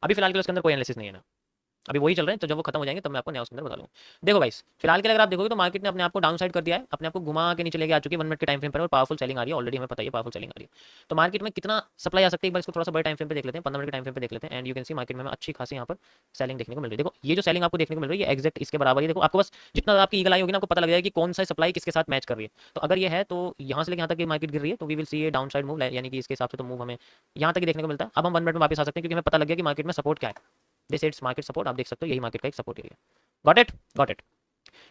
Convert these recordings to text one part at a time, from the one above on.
अभी फिलहाल के लिए उसके अंदर कोई एनालिसिस नहीं है ना, अभी वही चल रहे हैं, तो जब वो खत्म हो जाएंगे तब मैं आपको नया उसके अंदर बता दूंगा। देखो गाइस, फिलहाल के लिए अगर आप देखोगे तो मार्केट ने अपने आप को डाउन साइड कर दिया है, अपने आप को घुमा के नीचे लेके आ चुकी है 1 मिनट के टाइम फ्रेम पर, और पावरफुल सेलिंग आ रही है, ऑलरेडी हमें पता है पावरफुल सेलिंग आ रही है। तो मार्केट में कितना सप्लाई आ सकती है एक बार इसको थोड़ा सा बड़े टाइम फ्रेम पे देख लेते हैं, 15 मिनट के टाइम फ्रेम पे देख लेते हैं, and you can C market में अच्छी खासी यहाँ पर सेलिंग देखने को मिल रही है। देखो ये जो सेलिंग आपको देखने को मिल रही है एक्जैक्ट इसके बराबर ही, देखो आपको बस जितना आपकी ईगल आई होगी ना, आपको पता लग जाएगा कि कौन सा सप्लाई किसके साथ मैच कर रही है। तो अगर ये है तो यहाँ से लेकर यहाँ तक मार्केट गिर रही है, तो we will see a downside move, यानी कि इसके हिसाब से तो मूव हमें यहाँ तक ही देखने को मिलता है। अब हम 1 मिनट में वापस आ सकते हैं, क्योंकि हमें पता लग गया कि मार्केट में सपोर्ट क्या है। दिस इट्स मार्केट सपोर्ट, आप देख सकते हो यही मार्केट का एक support area. Got it, got it.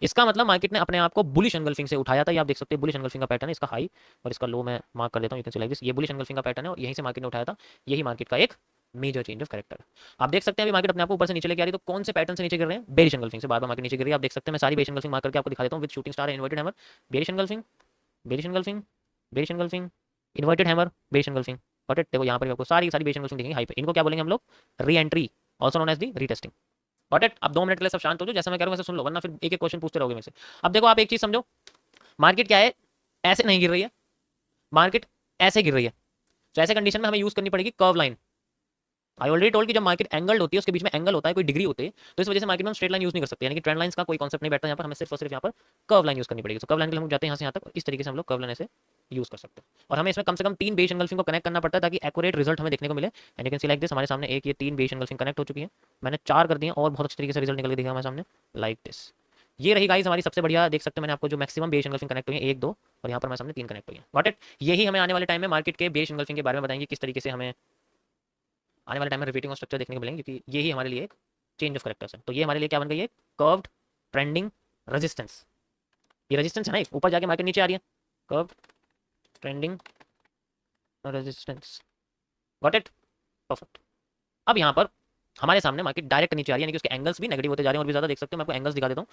इसका मतलब मार्केट ने अपने आप को बुलिश एंगल्फिंग से उठाया था, ये आप देख सकते हैं बुलिश एंगल्फिंग का पैटर्न है, इसका हाई और इसका लो मैं मार्क कर देता हूं, you can C like this, ये बुलिश एंगल्फिंग का पैटर्न है और यहीं से मार्केट ने उठाया था, यही मार्केट का एक मेजर चेंज ऑफ कैरेक्टर है। आप देख सकते हैं अभी मार्केट अपने आप को ऊपर से नीचे लेके आ रही है, तो कौन से पैटर्न से नीचे गिर रहे हैं, बेरिश एंगल्फिंग से बार बार मार्केट नीचे गिर रही है। आप देख सकते हैं मैं सारी बेरिश एंगल्फिंग मार्क करके आपको दिखा देता हूं with shooting star inverted hammer, bearish engulfing, bearish engulfing, bearish engulfing, inverted hammer, bearish engulfing. But देखो यहाँ पर आपको सारी सारी बेरिश एंगल्फिंग दिखेंगी हाई पे, इनको क्या बोलेंगे हम लोग, reentry, also known as the retesting. Got it. अब 2 मिनट के लिए सब शांत हो जाओ, जैसा मैं कह रहा हूं वैसे सुन लो, वरना फिर एक एक क्वेश्चन पूछते रहोगे मेरे से। अब देखो आप एक चीज समझो, मार्केट क्या है, ऐसे नहीं गिर रही है, मार्केट ऐसे गिर रही है, तो ऐसे कंडीशन में हमें यूज करनी पड़ेगी curve line. I already told कि जब मार्केट एंगल्ड होती है, उसके बीच में एंगल होता है, कोई डिग्री होती है, तो इस वजह से मार्केट में हम स्ट्रेट लाइन यूज नहीं कर सकते, यानी कि ट्रेंड लाइंस का कोई कॉन्सेप्ट नहीं बैठता यहाँ पर, हमें सिर्फ और सिर्फ यहाँ पर कर्व लाइन यूज करनी पड़ेगी। तो कर्व लाइन के लिए हम जाते हैं यहाँ से यहाँ तक, इस तरीके से हम लोग कर्व लाइन ऐसे यूज कर सकते हैं, और हमें इसमें कम से कम 3 बेस एंगल्फिंग को कनेक्ट करना पड़ता है ताकि एक्यूरेट रिजल्ट हमें देखने को मिले। And you can C like this, हमारे सामने एक ये 3 बेस एंगल्फिंग कनेक्ट हो चुकी है, मैंने 4 कर दिए और बहुत अच्छे तरीके से रिजल्ट निकल के दिखा हमारे सामने लाइक दिस। ये रही गाइस हमारी सबसे बढ़िया, देख सकते हैं मैंने आपको जो मैक्सिमम बेस एंगल्फिंग कनेक्ट हुई है 1 2, और यहाँ पर हमारे सामने 3 कनेक्ट हुई है। Got it. यही हमें आने वाले टाइम में मार्केट के बेस एंगल्फिंग के बारे में बताएंगे, किस तरीके से हमें आने वाले टाइम में रिपीटिंग स्ट्रक्चर देखने को मिलेंगे, क्योंकि यही हमारे लिए एक चेंज ऑफ करेक्टर्स है। तो ये हमारे लिए क्या बन गई है, कर्व्ड ट्रेंडिंग रेजिस्टेंस। ये रेजिस्टेंस है ना, ऊपर जाके मार्केट नीचे आ रही है, curved trending resistance. Got it, perfect. अब यहाँ पर हमारे सामने मार्केट डायरेक्ट नीचे आ रही है, यानी कि उसके एंगल्स भी नेगेटिव होते जा रहे हैं और भी ज्यादा, देख सकते हो मैं आपको एंगल्स दिखा देता हूँ।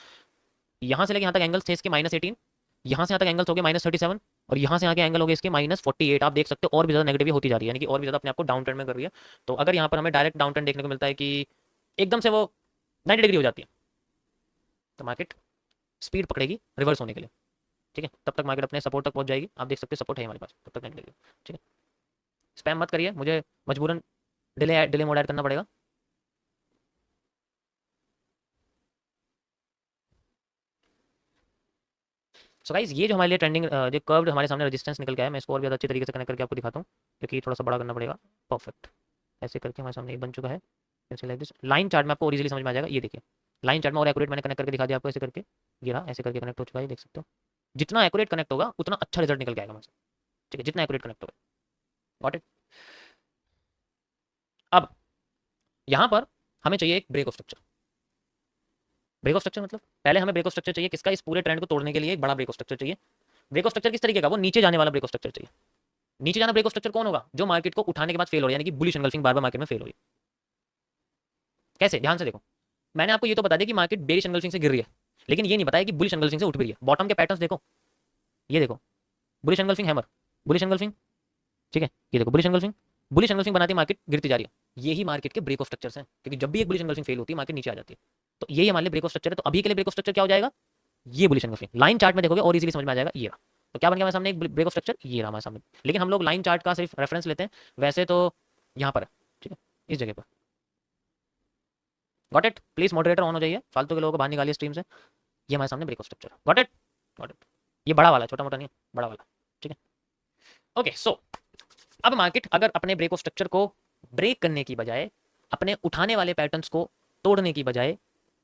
यहाँ से लेके यहाँ तक एंगल्स थे इसके -18, यहाँ से यहाँ तक एंगल्स हो गए -37, और यहाँ से आगे एंगल हो गए इसके -48। आप देख सकते हो और भी ज्यादा नेगेटिव होती जा रही है, यानी कि और भी ज्यादा अपने आपको डाउन ट्रेंड में कर रही है। तो अगर यहाँ पर हमें डायरेक्ट डाउन ट्रेंड देखने को मिलता है कि एकदम से वो 90 डिग्री हो जाती है, तो मार्केट स्पीड पकड़ेगी रिवर्स होने के लिए, ठीक है। तब तक मार्केट अपने सपोर्ट तक पहुंच जाएगी, आप देख सकते हैं सपोर्ट है हमारे पास, तब तक नहीं लगेगी, ठीक है। स्पैम मत करिए, मुझे मजबूरन डिले डिले मोड ऐड करना पड़ेगा। सो गाइस ये जो हमारे लिए ट्रेंडिंग जो कर्व्ड हमारे सामने रेजिस्टेंस निकल के आया, मैं इसको और भी अच्छे तरीके से कनेक्ट करके आपको दिखाता हूँ, क्योंकि थोड़ा सा बड़ा करना पड़ेगा। परफेक्ट, ऐसे करके हमारे सामने एक बन चुका है, ऐसे लाइक दिस। लाइन चार्ट में आपको और इजीली समझ में आ जाएगा, ये देखिए लाइन चार्ट में और एक्यूरेट मैंने कनेक्ट करके दिखा दिया आपको, ऐसे करके गिरा, ऐसे करके कनेक्ट हो चुका है, देख सकते हो। जितना एक्यूरेट कनेक्ट होगा उतना अच्छा रिजल्ट निकल के आएगा हमारे साथ, ठीक है, जितना एक्यूरेट कनेक्ट होगा। Got it. अब यहाँ पर हमें चाहिए एक break of structure. Break of structure मतलब पहले हमें ब्रेक ऑफ स्ट्रक्चर चाहिए किसका, इस पूरे ट्रेंड को तोड़ने के लिए एक बड़ा ब्रेक ऑफ स्ट्रक्चर चाहिए। ब्रेक ऑफ स्ट्रक्चर किस तरीके का, वो नीचे जाने वाला ब्रेक ऑफ स्ट्रक्चर चाहिए। नीचे जाना ब्रेक ऑफ स्ट्रक्चर कौन होगा, जो मार्केट को उठाने के बाद फेल हो रही है, यानी कि बुलिश एंगल्फिंग बार बार मार्केट में फेल हो रही है। कैसे, ध्यान से देखो, मैंने आपको ये तो बता दिया कि मार्केट बेरिश एंगल्फिंग से गिर रही है, लेकिन ये नहीं बताया कि बुलिश एंगल्फिंग से उठ भी रही है। बॉटम के पैटर्न्स देखो, ये देखो bullish engulfing hammer, bullish engulfing, ठीक है, ये देखो बुलिश एंगल्फिंग, बुलिश एंगल्फिंग बनाती है मार्केट गिरती जा रही है। यही मार्केट के ब्रेक ऑफ स्ट्रक्चर्स हैं, क्योंकि जब भी एक बुलिश एंगल्फिंग फेल होती है मार्केट नीचे आ जाती है, तो यही हमारे लिए ब्रेक ऑफ स्ट्रक्चर है। तो अभी के लिए ब्रेक ऑफ स्ट्रक्चर क्या हो जाएगा, ये बुलिश एंगल्फिंग। लाइन चार्ट में देखोगे और इजीली समझ में आ जाएगा, ये रहा। तो क्या बन गया हमारे सामने, एक ब्रेक ऑफ स्ट्रक्चर, ये रहा हमारे सामने। लेकिन हम लोग लाइन चार्ट का सिर्फ रेफरेंस लेते हैं, वैसे तो यहाँ पर है, ठीक है, इस जगह पर। Got it. Please moderator on हो जाइए, फालतू के लोगों को बाहर निकालिए स्ट्रीम से। ये हमारे सामने break of structure, got it, got it. ये बड़ा वाला, छोटा मोटा नहीं, बड़ा वाला, ठीक है। ओके सो अब मार्केट अगर अपने ब्रेक ऑफ स्ट्रक्चर को ब्रेक करने की बजाय, अपने उठाने वाले पैटर्न्स को तोड़ने की बजाय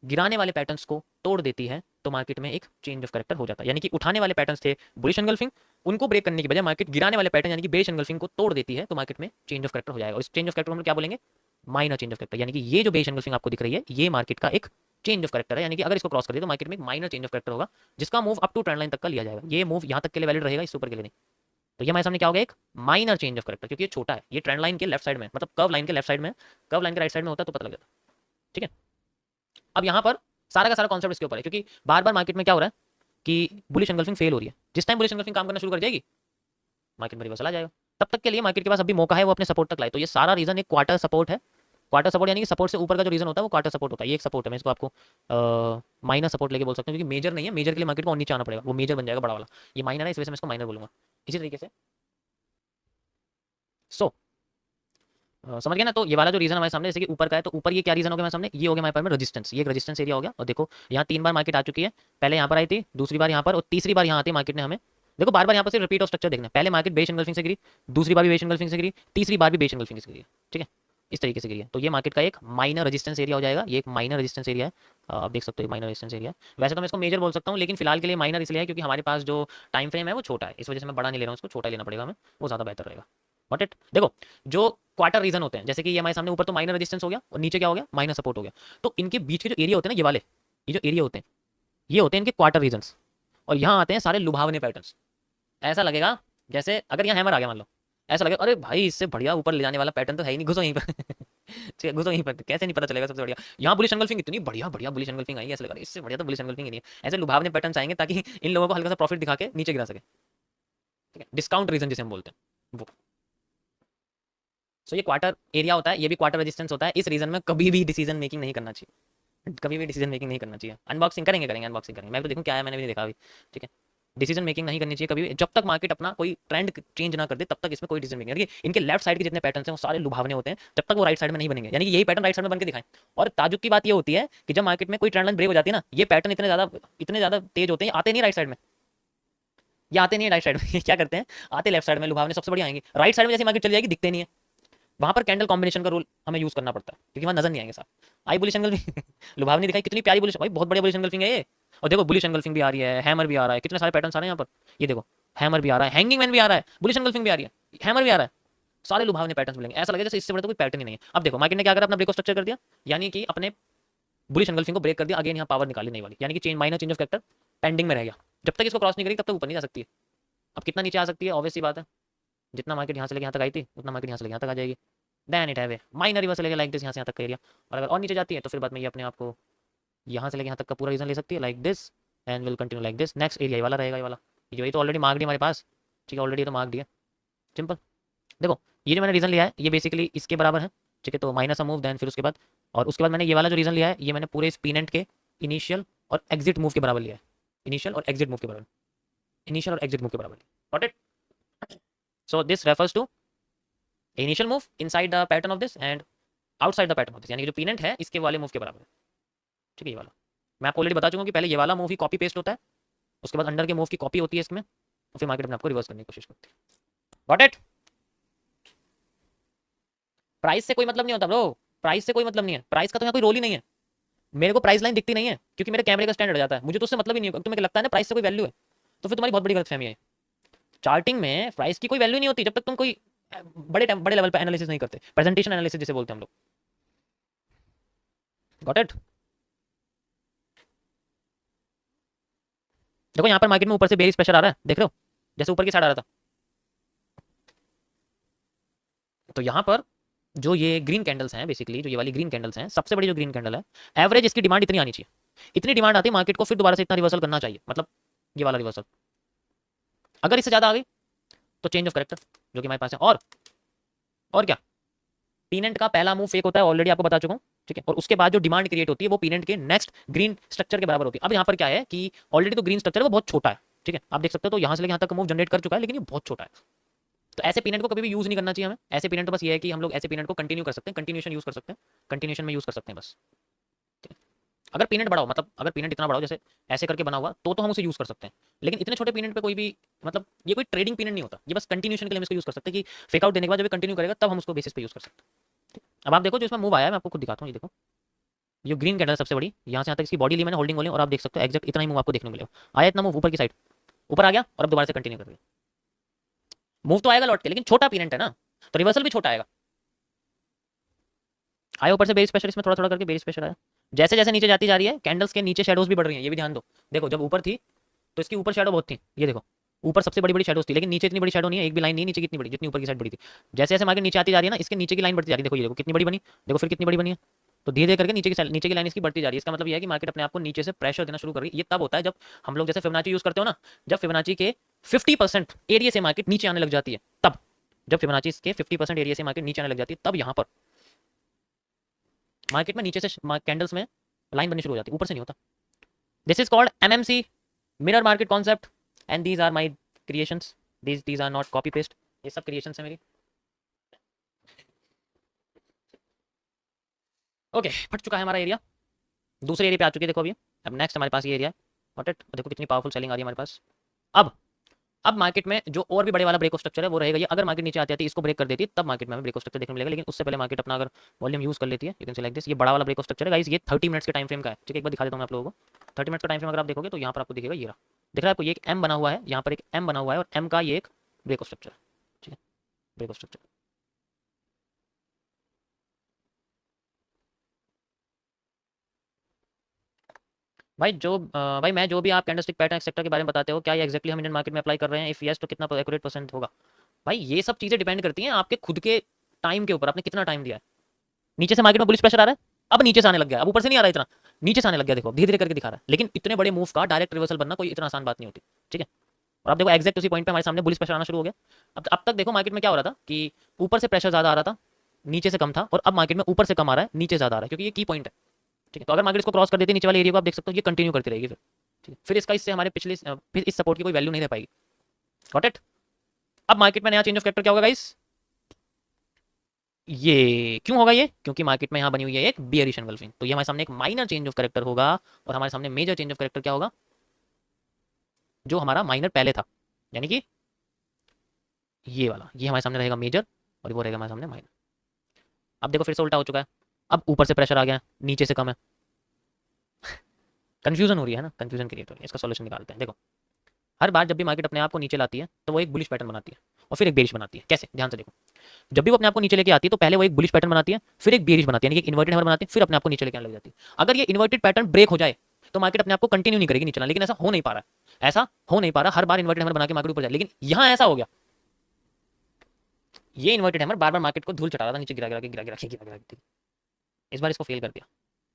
गिराने वाले पैटर्न्स को तोड़ देती है, तो मार्केट में एक चेंज ऑफ कैरेक्टर हो जाता है। यानी कि उठाने वाले पैटर्न्स थे बुलिश एंगल्फिंग, उनको ब्रेक करने की बजाय मार्केट गिराने वाले पैटर्न यानी कि बेरिश एंगल्फिंग को तोड़ देती है, तो मार्केट में चेंज ऑफ कैरेक्टर हो जाएगा। इस चेंज ऑफ कैरेक्टर हम क्या बोलेंगे, माइनर चेंज ऑफ कैरेक्टर। यानी कि ये जो बेरिश एंगल्फिंग आपको दिख रही है, ये मार्केट का एक चेंज ऑफ कैरेक्टर है, यानी कि अगर इसको क्रॉस कर दे तो मार्केट में एक माइनर चेंज ऑफ कैरेक्टर होगा, जिसका move up to trend line तक का लिया जाएगा। ये मूव यहाँ तक के लिए वैलिड रहेगा, इससे ऊपर के लिए नहीं। तो ये हमारे सामने क्या हो गया, एक माइनर चेंज ऑफ कैरेक्टर, क्योंकि ये छोटा है, ये ट्रेंड लाइन के लेफ्ट साइड में, मतलब कर्व लाइन के लेफ्ट साइड में, कर्व लाइन के राइट साइड में होता है तो पता लग जाता, ठीक है। अब यहाँ पर सारा का सारा कॉन्सेप्ट इसके ऊपर है, क्योंकि बार बार मार्केट में क्या हो रहा है कि बुलिश एंगल्फिंग फेल हो रही है। जिस टाइम बुलिश एंगल्फिंग काम करना शुरू कर जाएगी, मार्केट में रिवर्सल आ जाएगा। तब तक के लिए मार्केट के पास अभी मौका है वो अपने सपोर्ट तक लाए। तो ये सारा रीजन एक क्वार्टर सपोर्ट है। क्वार्टर सपोर्ट यानी कि सपोर्ट से ऊपर का जो रीजन होता है वो क्वार्टर सपोर्ट होता है। ये एक सपोर्ट है, मैं इसको आपको माइनर सपोर्ट लेके बोल सकता हूँ, क्योंकि मेजर नहीं है, मेजर के लिए मार्केट को और नीचे आना पड़ेगा, वो मेजर बन जाएगा बड़ा वाला। ये माइनर है, इस वजह से मैं इसको माइनर बोलूंगा। इसी तरीके से सो समझ गए ना। तो ये वाला जो रीजन हमारे सामने, जैसे कि ऊपर का है, तो ऊपर ये क्या रीजन हो गया हमारे सामने, ये हो गया हमारे पास में रेजिस्टेंस, ये एक रेजिस्टेंस एरिया हो गया। और देखो यहाँ 3 बार मार्केट आ चुकी है, पहले यहाँ पर आई थी, दूसरी बार यहाँ पर, और तीसरी बार यहाँ आती है मार्केट ने हमें। देखो बार बार यहाँ पर सिर्फ रिपीट ऑफ स्ट्रक्चर देखना है, पहले मार्केट बेस एंगल्फिंग से गिरी, दूसरी बार भी बेस एंगल्फिंग से गिरी, तीसरी बार भी बेस एंगल्फिंग से गिरी, ठीक है, इस तरीके से गिरी है। तो ये मार्केट का एक माइनर रेजिस्टेंस एरिया हो जाएगा, ये एक माइनर रेजिस्टेंस एरिया है। आप देख सकते हो माइनर रेजिस्टेंस एरिया। वैसे तो मैं इसको मेजर बोल सकता हूँ, लेकिन फिलहाल के लिए माइनर इसलिए है क्योंकि हमारे पास जो टाइम फ्रेम है वो छोटा है, इस वजह से मैं बड़ा नहीं ले रहा हूँ, उसको छोटा लेना पड़ेगा हमें, वो ज़्यादा बेहतर रहेगा। बट इट देखो, जो क्वार्टर रीजन होते हैं, जैसे कि ये हमारे सामने ऊपर तो माइनर रेजिस्टेंस हो गया और नीचे क्या हो गया, माइनर सपोर्ट हो गया। तो इनके बीच के जो एरिया होते हैं ना, ये वाले, ये जो एरिया होते हैं, ये होते हैं इनके क्वार्टर रीजन्स। और यहाँ आते हैं सारे लुभावने पैटर्न्स। ऐसा लगेगा जैसे अगर यहाँ हैमर आ गया मान लो, ऐसा लगेगा अरे भाई इससे बढ़िया ऊपर ले जाने वाला पैटर्न तो है ही नहीं, घुसो यहीं पर ठीक है, घुसो यहीं पर, कैसे नहीं पता चलेगा सबसे बढ़िया। यहाँ बुलिश एंगल्फिंग इतनी बढ़िया बढ़िया बुलिश एंगल्फिंग आई, ऐसा लगा इससे बढ़िया तो बुलिश एंगल्फिंग ही नहीं है। ऐसे लुभावने पैटर्न आएंगे ताकि इन लोगों को हल्का सा प्रॉफिट दिखा के नीचे गिरा सके, ठीक है, डिस्काउंट रीजन जिसे हम बोलते हैं वो। सो ये क्वार्टर एरिया होता है, ये भी क्वार्टर रेजिस्टेंस होता है। इस रीजन में कभी भी डिसीजन मेकिंग नहीं करना चाहिए, कभी भी डिसीजन मेकिंग नहीं करना चाहिए। अनबॉक्सिंग करेंगे अनबॉक्सिंग करेंगे, मैं तो देखूँ क्या है, मैंने भी नहीं देखा अभी, ठीक है। डिसीजन मेकिंग नहीं करनी चाहिए कभी भी, जब तक मार्केट अपना कोई ट्रेंड चेंज ना कर दे तब तक इसमें कोई डिसीजन मेकिंग नहीं। इनके लेफ्ट साइड के जितने पैटर्न हैं वो सारे लुभावने होते हैं, जब तक वो राइट साइड में नहीं बनेंगे, यानी कि यही पैटर्न राइट साइड में बन के दिखाएं। और ताजुब की बात ये होती है कि जब मार्केट में कोई ट्रेंड लाइन ब्रेक हो जाती है ना, ये पैटर्न इतने ज़्यादा तेज होते हैं, आते नहीं राइट साइड में, ये आते नहीं राइट साइड में क्या करते हैं, आते लेफ्ट साइड में, लुभावने सबसे बढ़िया आएंगे। राइट साइड में जैसे मार्केट चली जाएगी दिखते नहीं है, वहां पर कैंडल कॉम्बिनेशन का रूल हमें यूज करना पड़ता है क्योंकि वहां नजर नहीं आएंगे साहब। आई बुलिश एंगल्फिंग लुभावनी दिखाई, कितनी प्यारी बुलिश, भाई बहुत बढ़िया बुलिश एंगल्फिंग है ये। और देखो बुलिश एंगल्फिंग भी आ रही है, हैमर भी आ रहा है, कितने सारे पैटर्न आ रहे हैं यहाँ पर, ये देखो हैमर भी आ रहा है, हैंगिंग मैन भी आ रहा है, बुलिश एंगल्फिंग भी आ रही है, हैमर भी आ रहा है, सारे लुभावने पैटर्न मिलेंगे। ऐसा लगेगा जैसे इससे बड़ा तो कोई पैटर्न ही नहीं है। अब देखो मार्केट ने क्या करा, अपना ब्रेक स्ट्रक्चर कर दिया, यानी कि अपने बुलिश एंगल्फिंग को ब्रेक कर दिया, अगेन यहाँ पावर निकाली नहीं वाली, यानी कि change minor change of character pending में रह गया। जब तक इसको क्रॉस नहीं करेगी तब तक ऊपर नहीं जा सकती है। अब कितना नीचे आ सकती है, ऑब्वियस सी बात है, जितना मार्केट यहाँ से लेके यहाँ तक आई थी उतना मार्केट यहाँ से लेके यहाँ तक आ जाएगी। Then it have a minor reversal लेके लाइक दिस, यहाँ से यहाँ तक का एरिया। और अगर और नीचे जाती है तो फिर बाद में ये अपने आप को यहाँ से लेके यहाँ तक का पूरा रीजन ले सकती है like this, and will continue like this. Next area वाला रहेगा, ये वाला, ये तो ऑलरेडी मार्क दिया हमारे पास, ठीक है, ऑलरेडी तो मार्क दिया, सिंपल। देखो ये जो मैंने रीजन लिया है ये बेसिकली इसके बराबर है, ठीक है, तो माइनस मूव, देन फिर उसके बाद, और उसके बाद मैंने ये वाला जो रीजन लिया है ये मैंने पूरे इस पीनेंट के इनिशियल और एग्जिट मूव के बराबर लिया है, इनिशियल और एग्जिट मूव के बराबर, इनिशियल और एग्जिट मूव के बराबर, got it. So this refers to initial move inside the pattern of this and outside the pattern of this, यानी कि जो पीनेंट है इसके वाले मूव के बराबर है, ठीक है, ये वाला। मैं आपको ऑलरेडी बता चुका हूँ कि पहले ये वाला मूव ही कॉपी पेस्ट होता है, उसके बाद अंडर के मूव की कॉपी होती है इसमें, और फिर मार्केट में आपको रिवर्स करने की कोशिश करती है, गॉट इट। प्राइस से कोई मतलब नहीं होता ब्रो, प्राइस से कोई मतलब नहीं है, प्राइस का तो यहाँ कोई रोल ही नहीं है। मेरे को प्राइस लाइन दिखती नहीं है क्योंकि मेरे कैमरे का स्टैंड हट जाता है, मुझे तो उससे मतलब ही नहीं होगा। तुम्हें लगता है ना प्राइस से कोई वैल्यू है, तो फिर तुम्हारी बहुत बड़ी गलतफहमी है। चार्टिंग में प्राइस की कोई वैल्यू नहीं होती जब तक तुम कोई बड़े लेवल पे एनालिसिस नहीं करते, प्रेजेंटेशन एनालिसिस जिसे बोलते हैं हम लोग, गॉट इट। देखो यहाँ पर मार्केट में ऊपर से बेरिश प्रेशर आ रहा है, देख रहे हो, जैसे ऊपर की साइड आ रहा था। तो यहाँ पर जो ये ग्रीन कैंडल्स हैं, बेसिकली जो ये वाली ग्रीन कैंडल्स हैं, सबसे बड़ी जो ग्रीन कैंडल है, एवरेज इसकी डिमांड इतनी आनी चाहिए, इतनी डिमांड आती है मार्केट को फिर दोबारा से इतना रिवर्सल करना चाहिए, मतलब ये वाला रिवर्सल। अगर इससे ज्यादा आ गई तो चेंज ऑफ कैरेक्टर जो कि हमारे पास है। और क्या, पीनेंट का पहला मूव फेक होता है, ऑलरेडी आपको बता चुका हूँ, ठीक है, और उसके बाद जो डिमांड क्रिएट होती है वो पीनेंट के नेक्स्ट ग्रीन स्ट्रक्चर के बराबर होती है। अब यहाँ पर क्या है कि ऑलरेडी तो ग्रीन स्ट्रक्चर है वो बहुत छोटा है, ठीक है, आप देख सकते हो, तो यहाँ से लेकर यहाँ तक मूव जनरेट कर चुका है, लेकिन ये बहुत छोटा है। तो ऐसे पीनेंट को कभी भी यूज नहीं करना चाहिए हमें। ऐसे पीनेंट तो बस ये है कि हम लोग ऐसे पीनेंट को कंटिन्यू कर सकते हैं, कंटिन्यूशन यूज कर सकते हैं, कंटिन्यूशन में यूज कर सकते हैं बस, ठीक है। अगर पीनेंट बड़ा हो, मतलब अगर पीनेंट इतना बड़ा हो जैसे ऐसे करके बना हुआ, तो हम उसे यूज कर सकते हैं, लेकिन इतने छोटे पीनेंट पे कोई भी, मतलब ये कोई ट्रेडिंग पीनेंट नहीं होता, ये बस कंटिन्यूशन के लिए हम इसको यूज कर सकते हैं कि फेक आउट देने के बाद जब कंटिन्यू करेगा तब हम उसको बेसिस पे यूज कर सकते हैं। अब आप देखो जो इसमें मूव आया है, मैं आपको खुद दिखाता हूँ, ये देखो ये ग्रीन कैंडल सबसे बड़ी, यहाँ से यहाँ तक इसकी बॉडी ली मैंने होल्डिंग वाली, और आप देख सकते हो एक्जैक्ट इतना ही मूव आपको देखने को मिलेगा। आया इतना मूव ऊपर की साइड, ऊपर आ गया और अब दोबारा से कंटिन्यू कर दिया। मूव तो आएगा लौट के, लेकिन छोटा पीनेंट है ना, तो रिवर्सल भी छोटा आएगा। आया ऊपर से बेरिश प्रेशर, इसमें थोड़ा थोड़ा करके बेरिश प्रेशर आया, जैसे जैसे नीचे जाती जा रही है कैंडल्स के नीचे शेडोज भी बढ़ रही हैं, ये भी ध्यान दो। देखो जब ऊपर थी तो इसकी ऊपर शेडो बहुत थी, ये देखो ऊपर सबसे बड़ी बड़ी शेडोज थी, लेकिन नीचे इतनी बड़ी शेडो नहीं है, एक भी लाइन नहीं नीचे कितनी बड़ी, जितनी ऊपर की साइड बड़ी थी। जैसे जैसे मार्केट नीचे आती जा रही है ना, इसके नीचे की लाइन बढ़ती जा रही है, देखो ये देखो कितनी बड़ी बनी, देखो फिर कितनी बड़ी बनी है। तो धीरे धीरे करके नीचे की लाइन इसकी बढ़ती जा रही है। इसका मतलब ये है कि मार्केट अपने आप को नीचे से प्रेशर देना शुरू कर रही है। ये तब होता है जब हम लोग जैसे फिबोनाची यूज करते हो ना, जब फिबोनाची के 50% एरिया से मार्केट नीचे आने लग जाती है, तब जब फिबोनाची के 50% एरिया से मार्केट नीचे आने लग जाती है, तब यहाँ पर मार्केट में नीचे से कैंडल्स में लाइन बननी शुरू हो जाती है, ऊपर से नहीं होता। This is called MMC, mirror market concept, and these are my creations, these are not copy paste, ये सब क्रिएशंस है मेरी। ओके, फट चुका है हमारा एरिया, दूसरे एरिया पे आ चुकी है। देखो अभी अब नेक्स्ट हमारे पास ये एरिया है, गॉट इट। देखो कितनी पावरफुल सेलिंग आ रही है हमारे पास। अब अब मार्केट में जो और भी बड़े वाला ब्रेक ऑफ स्ट्रक्चर है वो रहेगा ये। अगर मार्केट नीचे आती है इसको ब्रेक कर देती है तब मार्केट में हमें ब्रेक ऑफ स्ट्रक्चर देखने मिलेगा, लेकिन उससे पहले मार्केट अपना अगर वॉल्यूम यूज कर लेती है, you can say like this. ये बड़ा वाला ब्रेक ऑफ स्ट्रक्चर है गाइस, ये 30 मिनट्स के टाइम फ्रेम का है, ठीक है। एक बार दिखा देता हूं मैं आप लोगों को। 30 मिनट्स का टाइम फ्रेम अगर आप देखोगे तो यहाँ पर आपको दिखेगा, ये रहा, दिख रहा है आपको, ये एक एम बना हुआ है, यहाँ पर एक एम बना हुआ है और एम का ये एक ब्रेक ऑफ स्ट्रक्चर, ठीक है, ब्रेक ऑफ स्ट्रक्चर। भाई भाई मैं जो भी आप कैंडलस्टिक पैटर्न एक्सेट्रा के बारे में बताते हो, क्या ये एक्जैक्टली हम इंडियन मार्केट में अप्लाई कर रहे हैं? इफ यस तो कितना एक्यूरेट परसेंट होगा? भाई ये सब चीजें डिपेंड करती हैं आपके खुद के टाइम के ऊपर, आपने कितना टाइम दिया है। नीचे से मार्केट में बुलिश प्रेशर आ रहा है, अब नीचे से आने लग गया, अब ऊपर से नहीं आ रहा इतना, नीचे से आने लग गया, देखो धीरे धीरे करके दिखा रहा है। लेकिन इतने बड़े मूव का डायरेक्ट रिवर्सल बनना कोई इतना आसान बात नहीं होती, ठीक है। और आप देखो एग्जैक्ट उसी पॉइंट पे हमारे सामने बुलिश प्रेशर आना शुरू हो गया। अब तक देखो मार्केट में क्या हो रहा था कि ऊपर से प्रेशर ज्यादा आ रहा था, नीचे से कम था, और अब मार्केट में ऊपर से कम आ रहा है, नीचे ज्यादा आ रहा है, क्योंकि ये की पॉइंट है, ठीक है। तो अगर मार्केट इसको क्रॉस कर देती है नीचे वाले एरिया को, आप देख सकते हो ये कंटिन्यू करती रहेगी फिर, ठीक है। फिर इसका इससे हमारे पिछले फिर इस सपोर्ट की कोई वैल्यू नहीं रह पाएगी, गॉट इट। अब मार्केट में नया चेंज ऑफ कैरेक्टर क्या होगा गाइस? ये क्यों होगा? ये क्योंकि मार्केट में यहाँ बनी हुई है एक बियरिश एंगल्फिंग, तो ये हमारे सामने एक माइनर चेंज ऑफ कैरेक्टर होगा, और हमारे सामने मेजर चेंज ऑफ कैरेक्टर क्या होगा? जो हमारा माइनर पहले था, यानी कि ये वाला, ये हमारे सामने रहेगा मेजर और वो रहेगा हमारे सामने माइनर। अब देखो फिर से उल्टा हो चुका है, अब ऊपर से प्रेशर आ गया है, नीचे से कम है, कंफ्यूजन हो रही है ना, कंफ्यूजन क्रिएट हो रही है। इसका सॉल्यूशन निकालते हैं। देखो हर बार जब भी मार्केट अपने आप को नीचे लाती है तो वो एक बुलिश पैटर्न बनाती है और फिर एक बेरिश बनाती है। कैसे? ध्यान से देखो, जब भी वो अपने आप को नीचे लेके आती है तो पहले वो एक बुलिश पैटर्न बनाती है, फिर एक बेरिश बनाती है, यानी कि एक इन्वर्टेड हैमर बनाती है, फिर अपने आप को नीचे लेके आने लग जाती है। अगर ये इन्वर्टेड पैटर्न ब्रेक हो जाए तो मार्केट अपने आप को कंटिन्यू नहीं करेगी नीचे चलना, लेकिन ऐसा हो नहीं पा रहा है, ऐसा हो नहीं पा रहा। हर बार इन्वर्टेड हैमर बना के मार्केट ऊपर जाए, लेकिन यहां ऐसा हो गया, ये इन्वर्टेड हैमर बार बार मार्केट को धूल चढ़ा रहा था, नीचे गिरा गिरा के गिरा गिरा के गिरा गिरा के। इस बार इसको फेल कर दिया,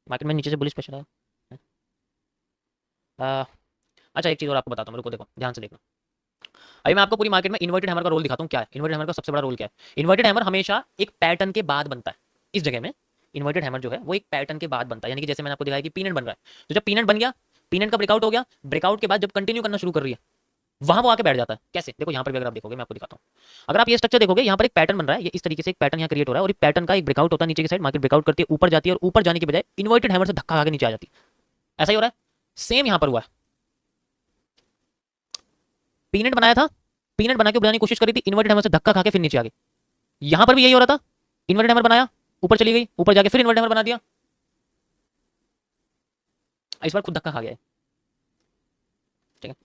मार्केट में नीचे से बुलिश प्रेशर आया। अच्छा एक चीज और आपको बताता हूँ, रुको देखो ध्यान से देखना। अभी मैं आपको पूरी मार्केट में इन्वर्टेड हैमर का रोल दिखाता हूँ। क्या है इन्वर्टेड हैमर का सबसे बड़ा रोल? क्या है इन्वर्टेड हैमर? हमेशा एक पैटर्न के बाद बनता है। इस जगह में इन्वर्टेड हैमर जो है वो एक पैटर्न के बाद बनता है, यानी कि जैसे मैंने आपको दिखाया कि पीनट बन रहा है, तो जब पीनट बन गया, पीनट का ब्रेकआउट हो गया, ब्रेकआउट के बाद जब कंटिन्यू करना शुरू कर रही है वहां वो आके बैठ जाता है। कैसे? देखो यहाँ पर भी अगर आप देखोगे, मैं आपको दिखाता हूँ। अगर आप ये स्ट्रक्चर देखोगे, यहाँ पर एक पैटर्न बन रहा है, ये इस तरीके से एक पैटर्न यहाँ क्रिएट हो रहा है, और पैटर्न का एक ब्रेकआउट होता है नीचे की साइड, मार्केट ब्रेकआउट करती है, ऊपर जाती है, और ऊपर जाने की बजाय इन्वर्टेड हैमर से धक्का खा के नीचे आ जाती है। ऐसा ही हो रहा है, सेम यहाँ पर हुआ है। पीनट बनाया था, पीनट बना के बनाने की कोशिश करी थी, इन्वर्टेड हैमर से धक्का खा के फिर नीचे आ गई। यहां पर भी यही हो रहा था, इन्वर्टेड हैमर बनाया, ऊपर चली गई, ऊपर जाके फिर इन्वर्टेड हैमर बना दिया, इस बार खुद धक्का खा गया है, ठीक है।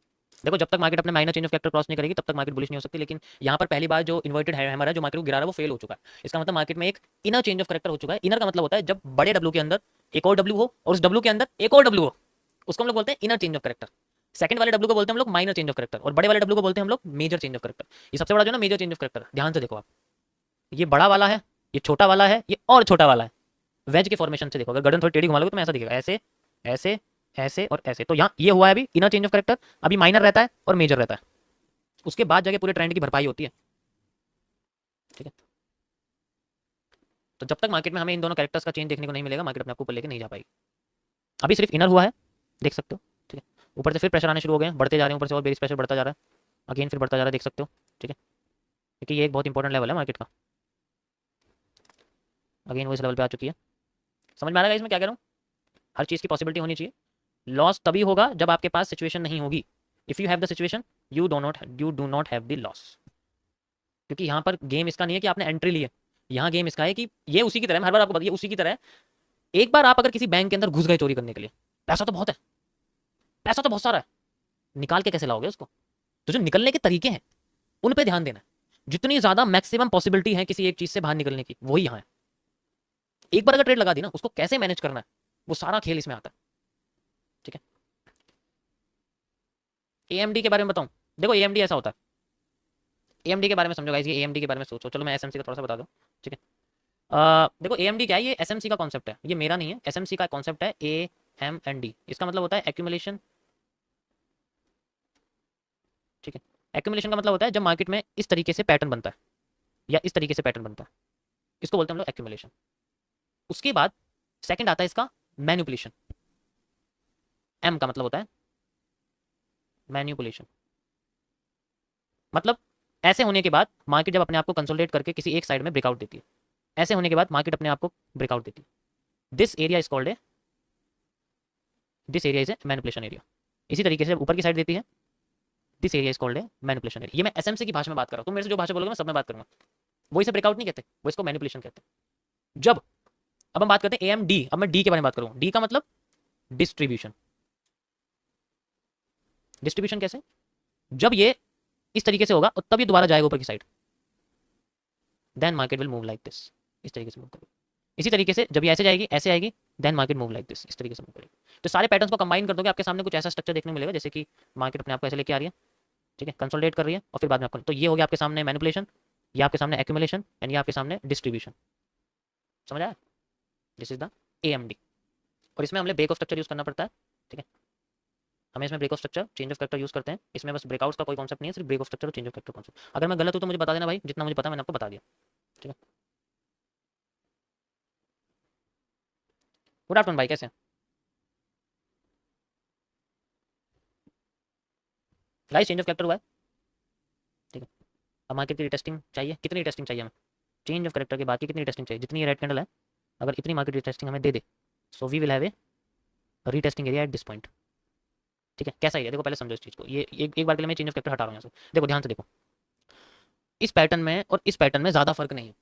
देखो जब तक मार्केट अपने minor change of factor cross नहीं करेगी तब तक मार्केट बुलिश नहीं हो सकती, लेकिन यहाँ पर पहली बार जो इन्वर्टेड हैमर है जो मार्केट को गिरा रहा है वो फेल हो चुका है। इसका मतलब मार्केट में एक इनर चेंज ऑफ करेक्टर हो चुका है। इनर का मतलब होता है जब बड़े डब्ल्यू के अंदर एक और डब्ल्यू हो और उस डब्ल्यू के अंदर एक और डब्ल्यू हो, उसको हम लोग बोलते हैं inner change of character. Second वाले डब्ल्यू को बोलते हैं हम लोग माइनर चेंज ऑफ करेक्टर, और बड़े वाले डब्ल्यू को बोलते हैं हम लोग मेजर चेंज ऑफ करेक्टर। ये सबसे बड़ा जो ना मेजर चेंज ऑफ करेक्टर, ध्यान से देखो आप, ये बड़ा वाला है, ये छोटा वाला है, ये और छोटा वाला है। वेज के फॉर्मेशन से देखो, अगर गर्दन थोड़ी टेढ़ी घुमा लोगे तो मैं ऐसा दिखेगा, ऐसे ऐसे ऐसे और ऐसे। तो यहाँ ये हुआ है अभी इनर चेंज ऑफ करेक्टर, अभी माइनर रहता है और मेजर रहता है, उसके बाद जाके पूरे ट्रेंड की भरपाई होती है, ठीक है। तो जब तक मार्केट में हमें इन दोनों कैरेक्टर्स का चेंज देखने को नहीं मिलेगा, मार्केट अपने आपको ऊपर लेके नहीं जा पाएगी। अभी सिर्फ इनर हुआ है, देख सकते हो, ठीक है। ऊपर से फिर प्रेशर आने शुरू हो गए, बढ़ते जा रहे हैं ऊपर से, और बेरिश प्रेशर बढ़ता जा रहा है, अगेन फिर बढ़ता जा रहा है, देख सकते हो, ठीक है। क्योंकि ये एक बहुत इंपॉर्टेंट लेवल है मार्केट का, अगेन वो इस लेवल पे आ चुकी है। समझ में आ रहा है इसमें क्या कह रहा हूँ? हर चीज़ की पॉसिबिलिटी होनी चाहिए। लॉस तभी होगा जब आपके पास सिचुएशन नहीं होगी। If you have the situation you do not have the loss, क्योंकि यहाँ पर गेम इसका नहीं है कि आपने एंट्री ली है, यहाँ गेम इसका है कि ये उसी की तरह है, हर बार आपको बताइए उसी की तरह है। एक बार आप अगर किसी बैंक के अंदर घुस गए चोरी करने के लिए, पैसा तो बहुत है, पैसा तो बहुत सारा है, निकाल के कैसे लाओगे उसको? तो जो निकलने के तरीके हैं उन पे ध्यान देना है। जितनी ज्यादा मैक्सिमम पॉसिबिलिटी है किसी एक चीज से बाहर निकलने की, वही यहाँ है। एक बार अगर ट्रेड लगा दी ना, उसको कैसे मैनेज करना है वो सारा खेल इसमें आता है, ठीक है। एएमडी के बारे में बताऊं, देखो एएमडी ऐसा होता है, एएमडी के बारे में समझो गाइस, ये एएमडी के बारे में सोचो। चलो मैं एसएमसी का थोड़ा सा बता दूं, ठीक है। देखो एएमडी क्या है, ये एसएमसी का कॉन्सेप्ट है, ये मेरा नहीं है, एसएमसी का कॉन्सेप्ट है, AMD। इसका मतलब होता है एक्यूमुलेशन, ठीक है। एक्यूमुलेशन का मतलब होता है जब मार्केट में इस तरीके से पैटर्न बनता है या इस तरीके से पैटर्न बनता है, इसको बोलते हैं हम लोग एक्यूमुलेशन। उसके बाद सेकंड आता है इसका मैनिपुलेशन, एम का मतलब होता है मैनिपुलेशन। मतलब ऐसे होने के बाद मार्केट जब अपने आप को कंसोलिडेट करके किसी एक साइड में ब्रेकआउट देती है, ऐसे होने के बाद मार्केट अपने आप को ब्रेकआउट देती है, this area is called a, this area is a manipulation area. इसी तरीके से ऊपर की साइड देती है, this area is called a manipulation area. ये मैं एसएमसी की भाषा में बात कर रहा हूँ, तुम मेरे से जो भाषा बोलोगे मैं सब में बात करूंगा। वो इसे ब्रेकआउट नहीं कहते, वो इसको मैनिपुलेशन कहते हैं। जब अब हम बात करते हैं एएमडी, अब मैं डी के बारे में बात करूँ। डी का मतलब डिस्ट्रीब्यूशन। डिस्ट्रीब्यूशन कैसे? जब ये इस तरीके से होगा और तब ये दोबारा जाएगा ऊपर की side, then market will move like this, इस तरीके से मूव करेगी। इसी तरीके से जब ये ऐसे जाएगी, ऐसे आएगी, then market move like this, इस तरीके से मूव करेगी। तो सारे पैटर्न्स को कंबाइन कर दोगे, आपके सामने कुछ ऐसा स्ट्रक्चर देखने को मिलेगा, जैसे कि मार्केट अपने आप को ऐसे लेके आ रही है, ठीक है, कंसोलिडेट कर रही है, और फिर बाद में आपको, तो ये हो गया आपके सामने मैनिपुलेशन, ये आपके सामने एक्यूमुलेशन, एंड ये आपके सामने डिस्ट्रीब्यूशन। समझ आया? This is the AMD. और इसमें हमें ब्रेक ऑफ स्ट्रक्चर यूज करना पड़ता है, ठीक है, हमें इसमें break of structure, change of factor use करते हैं। इसमें बस ब्रेकआउट्स का कोई कॉन्सेप्ट नहीं है, सिर्फ ब्रेक ऑफ स्ट्रक्चर और चेंज ऑफ फैक्टर कॉन्सेप्ट। अगर मैं गलत हूं तो मुझे बता देना भाई, जितना मुझे पता मैंने आपको बता दिया, ठीक है। गुड आफ्टरनून भाई, कैसे हैं? गाइस चेंज ऑफ फैक्टर हुआ है, ठीक है। अब मार्केट की रिटेस्टिंग चाहिए, कितनी रिटेस्टिंग चाहिए हमें? चेंज ऑफ कैरेक्टर के बाद की कितनी रिटेस्टिंग चाहिए? जितनी ये रेड कैंडल है, अगर इतनी मार्केट रिटेस्टिंग हमें दे दे, so we will have a retesting area at this point, ठीक है। कैसा एरिया? देखो पहले समझो इस चीज को, ये एक बार के लिए मैं चेंज ऑफ कैरेक्टर हटा रहा हूँ यहाँ से। देखो ध्यान से देखो, इस पैटर्न में और इस पैटर्न में ज्यादा फर्क नहीं है,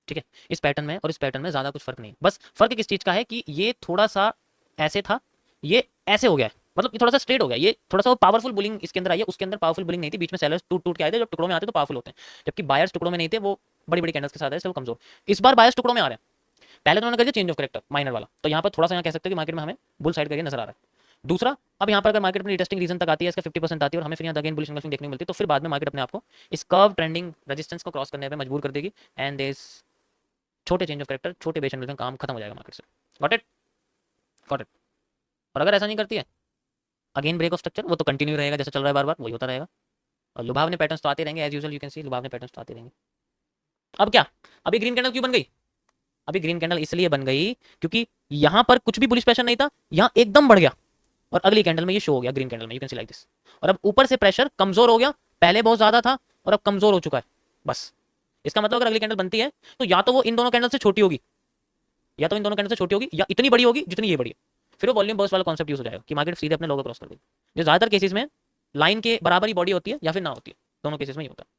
ठीक है। इस पैटर्न में और इस पैटर्न में ज्यादा कुछ फर्क नहीं है, बस फर्क किस चीज का है कि ये थोड़ा सा ऐसे था, ये ऐसे हो गया है, मतलब ये थोड़ा सा स्ट्रेट हो गया, ये थोड़ा सा पावरफुल बुलिंग इसके अंदर आई है, उसके अंदर पावरफुल बुलिंग नहीं थी, बीच में सेलर्स टूट टूट के आए थे, जब टुकड़ों में आते तो पावरफुल होते हैं, जबकि बायर्स टुकड़ों में नहीं थे, वो बड़ी बड़ी कैंडल्स के साथ है, इसलिए वो कमजोर। इस बार बायर्स टुकड़ों में आ रहे हैं, पहले तो उन्होंने कर दिया चेंज ऑफ कैरेक्टर माइनर वाला, तो यहाँ पर थोड़ा सा यहाँ कह सकते हो कि मार्केट में हमें बुल साइड करिए नजर आ रहा है। दूसरा, अब यहाँ पर अगर मार्केट अपनी रिटेस्टिंग रीजन तक आती है, इसका 50% आती है और हमें फिर यहाँ अगेन बुलिश एंगल्फिंग देखने को मिलती है, तो फिर बाद में मार्केट अपने आप को इस कर्व ट्रेंडिंग रेजिस्टेंस को क्रॉस करने पे मजबूर कर देगी, एंड देयर छोटे चेंज ऑफ कैरेक्टर, छोटे बेस एंगल्फिंग काम खत्म हो जाएगा मार्केट से। Got it? Got it? और अगर ऐसा नहीं करती है, अगेन ब्रेक ऑफ स्ट्रक्चर, वो तो कंटिन्यू रहेगा, जैसा चल रहा है बार बार वही होता रहेगा, और लुभावने पैटर्न्स तो आते रहेंगे, as usual you can see लुभावने पैटर्न्स तो आते रहेंगे। अब क्या, अभी ग्रीन कैंडल क्यों बन गई? अभी ग्रीन कैंडल इसलिए बन गई क्योंकि यहां पर कुछ भी बुलिश प्रेशर नहीं था, यहां एकदम बढ़ गया, और अगली कैंडल में ये शो हो गया, ग्रीन कैंडल में you can C like this. और अब ऊपर से प्रेशर कमजोर हो गया, पहले बहुत ज्यादा था और अब कमजोर हो चुका है, बस। इसका मतलब अगर अगली कैंडल बनती है तो या तो वो इन दोनों कैंडल से छोटी होगी, या तो इन दोनों कैंडल से छोटी होगी, या इतनी बड़ी होगी जितनी ये बड़ी है, फिर वो वॉल्यूम बर्स्ट वाला कॉन्सेप्ट यूज हो जाएगा कि मार्केट सीधे अपने लोगो क्रॉस कर देगी। जो ज्यादातर केसेस में लाइन के बराबर ही बॉडी होती है या फिर ना होती है, दोनों केसेस में ये होता है।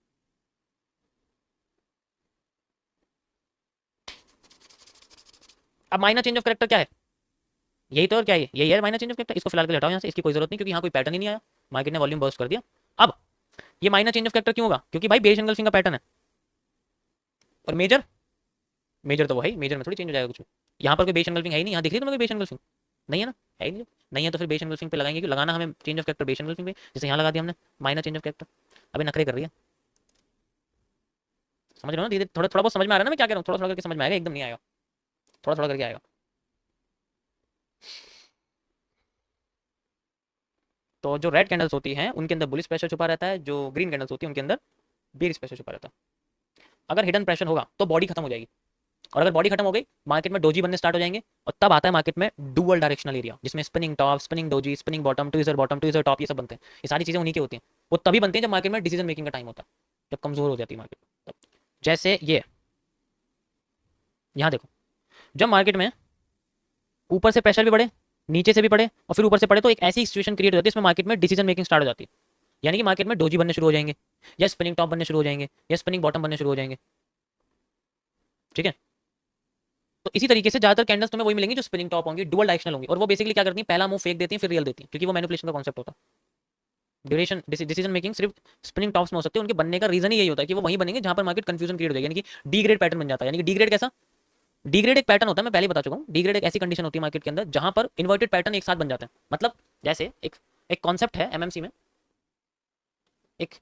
अब माइनर चेंज ऑफ कैरेक्टर क्या है? यही तो, और क्या है? यही है माइनर चेंज ऑफ कैरेक्टर। इसको फिलहाल के लिए हटाओ यहाँ से, इसकी कोई जरूरत नहीं, क्योंकि यहाँ कोई पैटर्न ही नहीं आया, मार्केट ने वॉल्यूम बर्स्ट कर दिया। अब ये माइनर चेंज ऑफ कैरेक्टर क्यों होगा? क्योंकि भाई बेस एंगल्फिंग का पैटर्न है, और मेजर, मेजर तो वो है, मेजर में थोड़ी चेंज हो जाएगा कुछ भी। यहाँ पर कोई बेस एंगल्फिंग है ही नहीं, यहाँ दिख रही है तुम्हें कोई बेस एंगल्फिंग? नहीं है ना, है ही नहीं। नहीं है तो फिर बेस एंगल्फिंग पे लगाएंगे क्यों? लगाना हमें change of character base engulfing पे, जैसे यहाँ लगा दिया हमने माइनर चेंज ऑफ कैरेक्टर। अभी नखरे कर रही है, समझ रहे हो ना? धीरे थोड़ा थोड़ा बहुत समझ में आ रहा है ना मैं क्या कह रहा हूँ? थोड़ा थोड़ा करके समझ में आएगा, एकदम नहीं आएगा, थोड़ा थोड़ा करके आएगा। तो जो रेड कैंडल्स होती हैं उनके अंदर बुलिश प्रेशर छुपा रहता है, जो ग्रीन कैंडल्स होती है उनके अंदर बेरिश प्रेशर छुपा रहता है। अगर हिडन प्रेशर होगा तो बॉडी खत्म हो जाएगी, और अगर बॉडी खत्म हो गई मार्केट में डोजी बनने स्टार्ट हो जाएंगे, और तब आता है मार्केट में डुअल डायरेक्शनल एरिया, जिसमें spinning top, spinning doji, spinning bottom, tweezer top, ये सब बनते हैं। ये सारी चीजें उन्हीं की होती हैं। वो तभी बनती हैं जब मार्केट में डिसीजन मेकिंग का टाइम होता है, जब कमजोर हो जाती है मार्केट। जैसे ये यहाँ देखो, जब मार्केट में ऊपर से प्रेशर भी बढ़े, नीचे से भी पड़े, और फिर ऊपर से पड़े, तो एक ऐसी सिचुएशन क्रिएट हो जाती है इसमें मार्केट में डिसीजन मेकिंग स्टार्ट हो जाती है। यानी कि मार्केट में डोजी बनने शुरू हो जाएंगे, या स्पिनिंग टॉप बनने शुरू हो जाएंगे, या स्पिनिंग बॉटम बनने शुरू हो जाएंगे, ठीक है। तो इसी तरीके से ज्यादातर कैंडल्स तुम्हें वही मिलेंगी जो स्पिनिंग टॉप होंगी, डुअल डायरेक्शनल होंगी, और वो बेसिकली क्या करती हैं, पहला मूव फेक देती हैं फिर रियल देती हैं, क्योंकि वो मैनिपुलेशन का कॉन्सेप्ट होता है। ड्यूरेशन डिसीजन मेकिंग सिर्फ स्पिनिंग टॉप्स में हो सकती है, उनके बनने का रीजन ही यही होता है कि वो वहीं बनेंगे जहां पर मार्केट कंफ्यूजन क्रिएट हो जाएगी, यानी कि डी ग्रेड पैटर्न बन जाता है। यानी कि डी ग्रेड कैसा? डी ग्रेड एक पैटर्न होता है, मैं पहले बता चुका हूँ, डी ग्रेड एक ऐसी कंडीशन होती है मार्केट के अंदर जहां पर इन्वर्टेड पैटर्न एक साथ बन जाते हैं। मतलब जैसे एक एक कॉन्सेप्ट है एमएमसी में, एक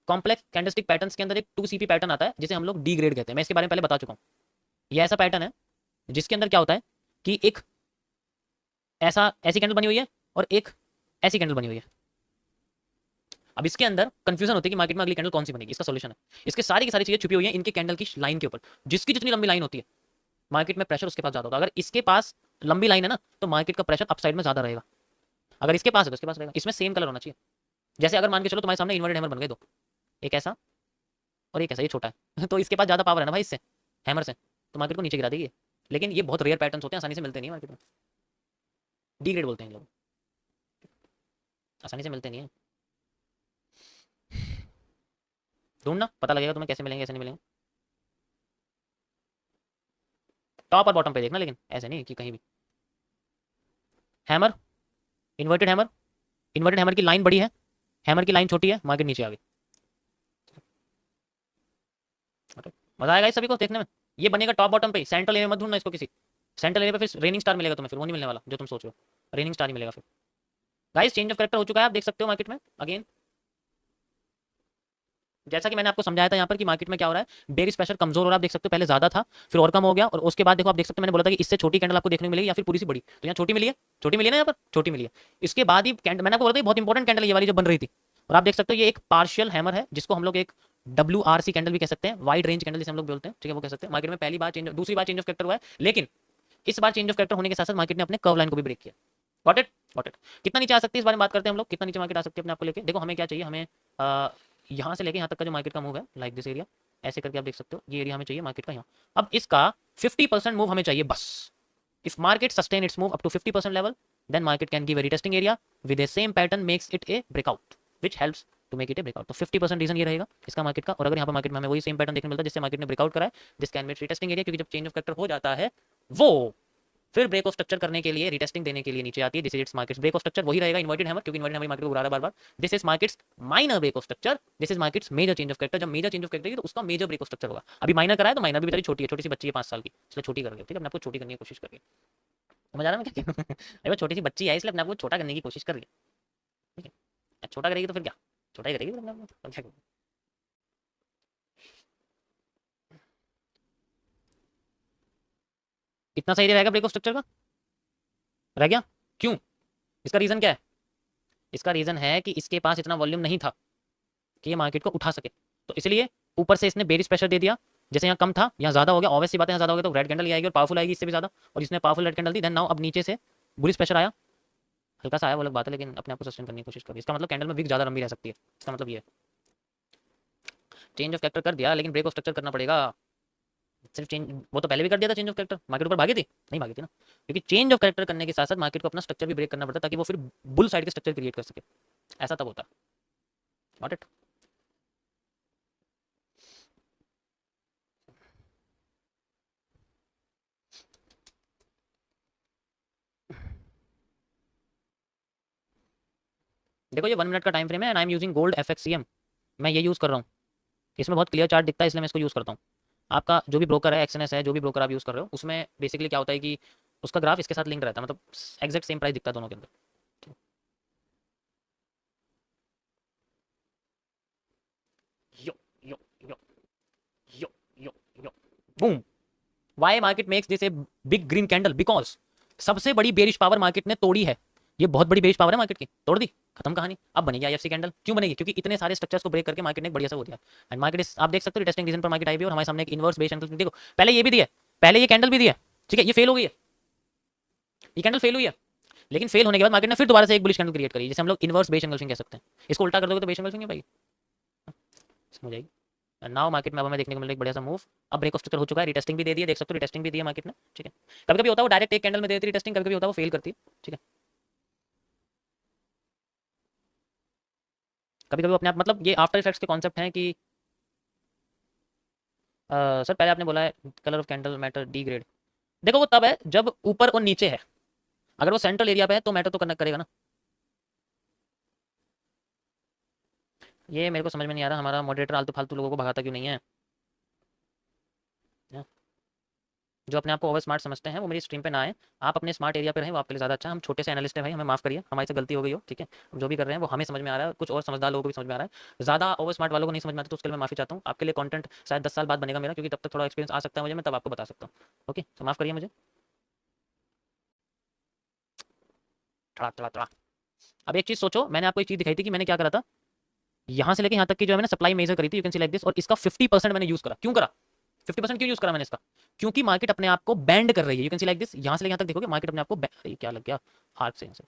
कॉम्प्लेक्स कैंडलस्टिक पैटर्न्स के अंदर एक 2CP पैटर्न आता है जिसे हम लोग डी ग्रेड कहते हैं। मैं इसके बारे में पहले बता चुका हूँ। ये ऐसा पैटर्न है जिसके अंदर क्या होता है कि एक ऐसी कैंडल बनी हुई है और एक ऐसी कैंडल बनी हुई है। अब इसके अंदर कंफ्यूजन होती है कि मार्केट में अगली कैंडल कौन सी बनेगी। इसका सॉल्यूशन है, इसके सारी की सारी चीजें छुपी हुई हैं इनके कैंडल की लाइन के ऊपर। जिसकी जितनी लंबी लाइन होती है मार्केट में प्रेशर उसके पास ज्यादा होता है। अगर इसके पास लंबी लाइन है ना तो मार्केट का प्रेशर अपसाइड में ज्यादा रहेगा, अगर इसके पास है तो इसके पास रहेगा। इसमें सेम कलर होना चाहिए। जैसे अगर मान के चलो तुम्हारे सामने इन्वर्टेड हैमर बन गए दो, एक ऐसा और एक ऐसा, ये छोटा है तो इसके पास ज्यादा पावर है ना भाई इससे, हैमर से, तो मार्केट को नीचे गिरा देगी। लेकिन ये बहुत रेयर पैटर्न्स होते हैं, आसानी से मिलते नहीं है मार्केट में। डी ग्रेड बोलते हैं लोग, आसानी से मिलते नहीं है। ढूंढना पता लगेगा तुम्हें कैसे मिलेंगे, कैसे नहीं मिलेंगे। टॉप और बॉटम पे देखना, लेकिन ऐसे नहीं कि कहीं भी। Hammer, inverted hammer, inverted hammer की लाइन बड़ी है, हैमर की लाइन छोटी है, मार्केट नीचे आ गई। मजा आएगा इस सभी को देखने में। ये बनेगा टॉप बॉटम पे, सेंट्रल एरिया मत ढूंढना इसको किसी। सेंट्रल एरिया पे फिर रेनिंग स्टार मिलेगा तुम्हें, फिर वो नहीं मिलने वाला जो तुम सोच रहे हो, रेनिंग स्टार ही मिलेगा फिर। गाइस चेंज ऑफ कैरेक्टर हो चुका है, आप देख सकते हो मार्केट में अगेन। जैसा कि मैंने आपको समझाया था यहाँ पर कि मार्केट में क्या हो रहा है, बेयरिश प्रेशर कमजोर हो रहा है, आप देख सकते हो पहले ज्यादा था फिर और कम हो गया, और उसके बाद देखो आप देख सकते हो मैंने बोला था कि इससे छोटी कैंडल आपको देखने को मिलेगी या फिर पूरी सी बड़ी, तो यहाँ छोटी मिली है, छोटी मिली है ना, यहाँ पर छोटी मिली है। इसके बाद ही मैंने आपको बोला था बहुत इंपॉर्टेंट कैंडल ये वाली जो बन रही थी, और आप देख सकते हो ये एक पार्शियल हैमर है जिसको हम लोग एक WRC कैंडल भी कह सकते हैं, वाइड रेंज कैंडल जिसे हम लोग बोलते हैं, ठीक है, वो कह सकते हैं। मार्केट में पहली बार चेंज, दूसरी बार चेंज ऑफ कैरेक्टर हुआ है, लेकिन इस बार चेंज ऑफ कैरेक्टर होने के साथ साथ मार्केट ने अपने कर्व लाइन को भी ब्रेक किया। Got it, got it. कितना नीचे आ सकती है इस बारे में बात करते हैं हम लोग, कितना नीचे मार्केट आ सकती है अपने आपको लेके। देखो हमें क्या चाहिए, हमें यहाँ से लेके यहाँ तक का जो मार्केट का मूव है, लाइक दिस एरिया, ऐसे करके आप देख सकते हो ये एरिया हमें चाहिए मार्केट का यहाँ। अब इसका 50% मूव हमें चाहिए बस। If market sustain its move up to 50% level, then market can give a retesting area with the same pattern makes it a breakout which helps to make it a breakout. तो 50% reason ये रहेगा इसका market का। और अगर यहाँ पर market में हमें वही सेम पैटर्न देखने मिलता है जिससे मार्केट ने ब्रेकआउट करा है, this can make retesting area, क्योंकि जब चेंज ऑफ कैरेक्टर हो जाता है वो फिर ब्रेक ऑफ स्ट्रक्चर करने के लिए, रिटेस्टिंग देने के लिए नीचे आती है। This is its market's break of structure, वही रहेगा इन्वर्टेड हैमर, क्योंकि इन्वर्टेड हैमर मार्केट को बुरा रहा है बार बार। This is market's minor break of structure, this is market's major change of character. जब मेजर चेंज ऑफ कैरेक्टर है तो उसका मेजर ब्रेक ऑफ स्ट्रक्चर होगा। अभी माइनर करा है तो माइनर भी बेचारी छोटी है, छोटी सी बच्ची है 5 साल की, इसलिए छोटी कर रही है, ठीक है, अपने आपको छोटी करने की कोशिश कर रही है। समझ आ रहा है मैं क्या अरे वो छोटी सी बच्ची है इसलिए अपने आपको छोटा करने की कोशिश कर रही है, ठीक है। छोटा करेगी तो फिर क्या, छोटा ही करेगी तो अपने आपको क्या। इतना सही रहेगा ब्रेक ऑफ स्ट्रक्चर का, रह गया क्यों, इसका रीजन क्या है। इसका रीजन है कि इसके पास इतना वॉल्यूम नहीं था कि ये मार्केट को उठा सके, तो इसलिए ऊपर से इसने बेरिश प्रेशर दे दिया। जैसे यहाँ कम था यहाँ ज्यादा हो गया, ऑब्वियस सी बात है, यहाँ ज्यादा हो गया तो रेड कैंडल आएगी और पावरफुल आएगी इससे भी ज्यादा, और इसने पावरफुल रेड कैंडल दी। देन नाउ अब नीचे से बुलिश प्रेशर आया, हल्का सा आया वो अलग बात है, लेकिन अपने आप को सस्टेन करने की कोशिश करिए। इसका मतलब कैंडल में विक ज्यादा लंबी रह सकती है, इसका मतलब ये है। चेंज ऑफ कैरेक्टर कर दिया लेकिन ब्रेक ऑफ स्ट्रक्चर करना पड़ेगा। सिर्फ चेंज, वो तो पहले भी कर दिया था चेंज ऑफ कैरेक्टर, मार्केट ऊपर भागी थी नहीं, भागी थी ना, क्योंकि चेंज ऑफ कैरेक्टर करने के साथ साथ मार्केट को अपना स्ट्रक्चर भी ब्रेक करना पड़ता ताकि वो फिर बुल साइड के स्ट्रक्चर क्रिएट कर सके, ऐसा तब होता। Got it. देखो ये 1 मिनट का टाइम फ्रेम है and I am using gold FXCM, मैं ये यूज़ कर रहा हूँ। इसमें बहुत क्लियर चार्ट दिखता है इसलिए मैं इसको यूज़ करता हूँ। आपका जो भी ब्रोकर है, XNS है, जो भी ब्रोकर आप यूज़ कर रहे हो, उसमें बेसिकली क्या होता है कि उसका ग्राफ इसके साथ लिंक रहता है, मतलब एग्जैक्ट सेम प्राइस दिखता है दोनों के अंदर। Yo yo yo yo yo yo boom. Why market makes this a big green candle, because सबसे बड़ी बेरिश पावर मार्केट ने तोड़ी है। ये बहुत बड़ी बेरिश पावर है मार्केट की, तोड़ दी, खत्म कहानी। अब बनेगी IFC कैंडल, क्यों बनेगी, क्योंकि इतने सारे स्ट्रक्चर्स को ब्रेक करके मार्केट ने एक बढ़िया सा हो दिया। एंड मार्केट आप देख सकते हो टेस्टिंग रीजन पर मार्केट आई भी, और हमारे सामने एक इनवर्स बेस कैंडल देखो, पहले ये भी दिया, पहले ये कैंडल भी दिया, ठीक है, ये फेल हो गई है, ये कैंडल फेल हुई है, लेकिन फेल होने के बाद मार्केट ने फिर दोबारा से एक बुलिश कैंडल क्रिएट करी, जिसे हम लोग इनवर्स बेस एंगल्फिंग कह सकते हैं। इसको उल्टा कर दोगे तो बेस एंगल्फिंग है भाई, समझ आएगी। नाउ मार्केट में अब हमें देखने को मिल रहा है एक बढ़िया सा मूव। अब ब्रेक ऑफ स्ट्रक्चर हो चुका है, रिटेस्टिंग भी दे दिया, देख सकते हो रिटेस्टिंग भी दी है मार्केट ने, ठीक है। कभी कभी होता है वो डायरेक्ट एक कैंडल में देती है रिटेस्टिंग, कभी कभी होता है वो फेल करती है, ठीक है। कभी कभी अपने आप, मतलब ये आफ्टर इफेक्ट्स के कॉन्सेप्ट हैं कि सर पहले आपने बोला है colour of candle matter D grade. देखो वो तब है जब ऊपर और नीचे है, अगर वो सेंट्रल एरिया पे है तो मैटर तो करना करेगा ना। ये मेरे को समझ में नहीं आ रहा, हमारा मॉडरेटर आलतू फालतू लोगों को भगाता क्यों नहीं है। जो अपने आप को ओवर स्मार्ट समझते हैं वो मेरी स्ट्रीम पे ना आए, आप अपने स्मार्ट एरिया पे रहें, वो आपके लिए ज़्यादा अच्छा है। हम छोटे से एनालिस्ट हैं भाई, हमें माफ़ करिए, हमारी से गलती हो गई हो, ठीक है। जो भी कर रहे हैं वो हमें समझ में आ रहा है, कुछ और समझदार लोगों को भी समझ में आ रहा है, ज़्यादा ओवर स्मार्ट वालों को नहीं समझ में आता, तो उसके लिए मैं माफ़ी चाहता हूँ। आपके लिए कंटेंट शायद 10 साल बाद बनेगा मेरा, क्योंकि तब तक थोड़ा एक्सपीरियंस आ सकता है मुझे, मैं तब आपको बता सकता हूँ। ओके, तो माफ़ करिए मुझे। थोड़ा थोड़ा थोड़ा। अब एक चीज़ सोचो, मैंने आपको एक चीज़ दिखाई थी कि मैंने क्या करा था, यहाँ से लेके यहाँ तक की जो है मैंने सप्लाई मेजर करी थी, you can C like this, और इसका 50% मैंने यूज़ करा। क्यों करा 50% क्यों यूज़ करा मैंने इसका, क्योंकि मार्केट अपने आप को बैंड कर रही है। You can C like this, यहाँ से लेके यहाँ तक देखोगे मार्केट अपने आप को क्या लग गया हाथ से, यहाँ से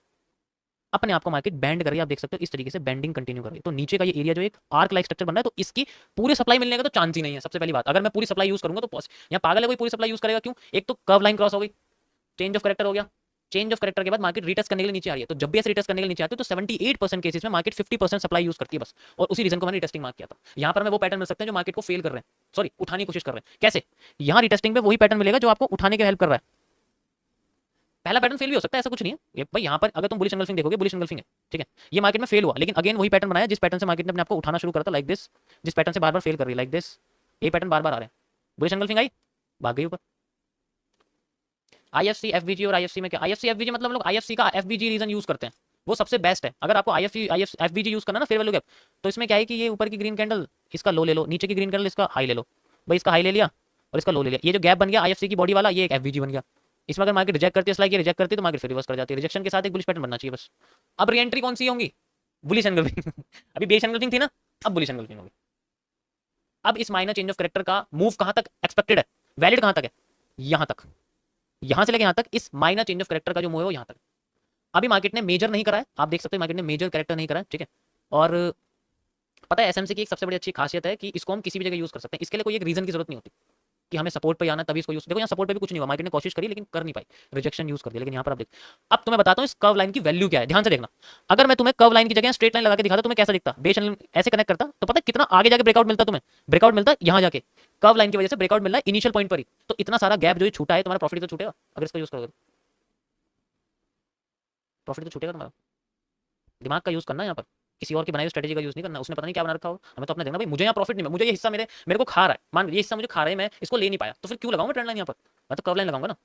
अपने आप को मार्केट बैंड कर रही है, आप देख सकते हो इस तरीके से बैंडिंग कंटिन्यू कर रही है। तो नीचे का ये एरिया जो एक आर्क लाइक स्ट्रक्चर बन रहा है, तो इसकी पूरी सप्लाई मिलने का तो चांस ही नहीं है। सबसे पहली बात, अगर मैं पूरी सप्लाई यूज करूंगा तो यहाँ पागल है कोई पूरी सप्लाई यूज करेगा? क्यों? एक तो कर्व लाइन क्रॉस हो गई, चेंज ऑफ करेक्टर हो गया, चेंज ऑफ करेक्टर के बाद मार्केट रिटेस्ट करने के लिए नीचे आ रही है। तो जब भी ऐसे रिटेस्ट करने के लिए नीचे आती है तो 78% केसेस में मार्केट 50% सप्लाई यूज करती है बस। और उसी रीजन को मैंने रिटेस्टिंग मार्क किया था। यहाँ पर हमें वो पैटर्न मिल सकते हैं जो मार्केट को फेल कर रहे हैं, सॉरी उठाने की कोशिश कर रहे हैं। कैसे? यहाँ रिटेस्टिंग पे वही पैटर्न मिलेगा जो आपको उठाने के हेल्प कर रहा है। पहला पैटर्न फेल भी हो सकता है, ऐसा कुछ नहीं है ये भाई। यहाँ पर अगर तुम बुलिश एंगल्फिंग देखोगे, बुलिश एंगल्फिंग है, ठीक है, ये मार्केट में फेल हुआ, लेकिन अगेन वही पैटर्न बनाया जिस पैटर्न से मार्केट ने अपने आपको उठाना शुरू करा था, लाइक दिस। जिस पैटर्न से बार बार फेल कर रही है, लाइक दिस, ये पैटर्न बार बार आ रहे हैं। बुलिश एंगल्फिंग आई, भाग गई ऊपर। आईएफसी एफबीजी, और आईएफसी में क्या, आईएफसी एफबीजी मतलब हम लोग आईएफसी का एफबीजी रीजन यूज करते हैं, वो सबसे बेस्ट है। अगर आपको आईएफसी एफबीजी यूज करना ना, फेयर वैल्यू गैप, तो इसमें क्या है कि ये ऊपर की ग्रीन कैंडल इसका लो ले लो, नीचे की ग्रीन कैंडल इसका हाई ले लो। भाई इसका हाई ले लिया और इसका लो ले लिया, ये जो गैप बन गया आईएफसी की बॉडी वाला, ये एक एफबीजी बन गया। इसमें अगर मार्केट रिजेक्ट करती है, लाइक ये रिजेक्ट करती है, तो मार्केट फिर रिवर्स कर जाती है। रिजेक्शन के साथ एक बुलिश पैटर्न बनना चाहिए बस। अब री एंट्री कौन सी होंगी? बुलिश एंगल्फिंग अभी बेस एंगल्फिंग थी ना, अब बुलिश एंगल्फिंग होगी। अब इस माइनर चेंज ऑफ कैरेक्टर का मूव कहां तक एक्सपेक्टेड है, वैलिड कहां तक है? यहां तक, यहां से लेके यहां तक इस माइनर चेंज ऑफ कैरेक्टर का जो मूव है वो यहां तक। अभी मार्केट ने मेजर नहीं करा है, आप देख सकते हैं मार्केट ने मेजर कैरेक्टर नहीं करा है, ठीक है। और पता है एसएमसी की एक सबसे बड़ी अच्छी खासियत है कि इसको हम किसी भी जगह यूज कर सकते हैं। इसके लिए कोई एक रीजन की जरूरत नहीं होती कि हमें सपोर्ट पे आना तभी इसको यूज। देखो यहाँ सपोर्ट पे भी कुछ नहीं हुआ, मार्केट ने कोशिश करी लेकिन कर नहीं पाई, रिजेक्शन यूज कर दिया। लेकिन यहाँ पर आप देख, अब तुम्हें बताता हूँ इस कर्व लाइन की वैल्यू क्या है, ध्यान से देखना। अगर मैं तुम्हें कर्व लाइन की जगह स्ट्रेट लाइन लगा के दिखाता तुम्हें कैसा दिखता, बेस चैनल ऐसे कनेक्ट करता, तो पता है कितना आगे जाके ब्रेकआउट मिलता तुम्हें? ब्रेकआउट मिलता यहाँ जाके, कर्व लाइन की वजह से ब्रेकआउट मिल रहा है इनिशियल पॉइंट पर ही। तो इतना सारा गैप जो छूटा है, तुम्हारा प्रॉफिट तो छूटेगा अगर इसका यूज करोगे, प्रॉफिट तो छूटेगा तुम्हारा। दिमाग का यूज करना है यहाँ पर, किसी और की बनाई हुई स्ट्रेटेजी का यूज नहीं करना। उसने पता नहीं क्या बना रखा हो, हमें तो अपना देखना। भाई मुझे यहाँ प्रॉफिट नहीं है, मुझे ये हिस्सा मेरे को खा रहा है, मान ये हिस्सा मुझे खा रहा है, मैं इसको ले नहीं पाया, तो फिर क्यों लगाऊंगा ट्रेंड लाइन यहाँ पर? मैं तो कर्व लाइन लगाऊंगा ना।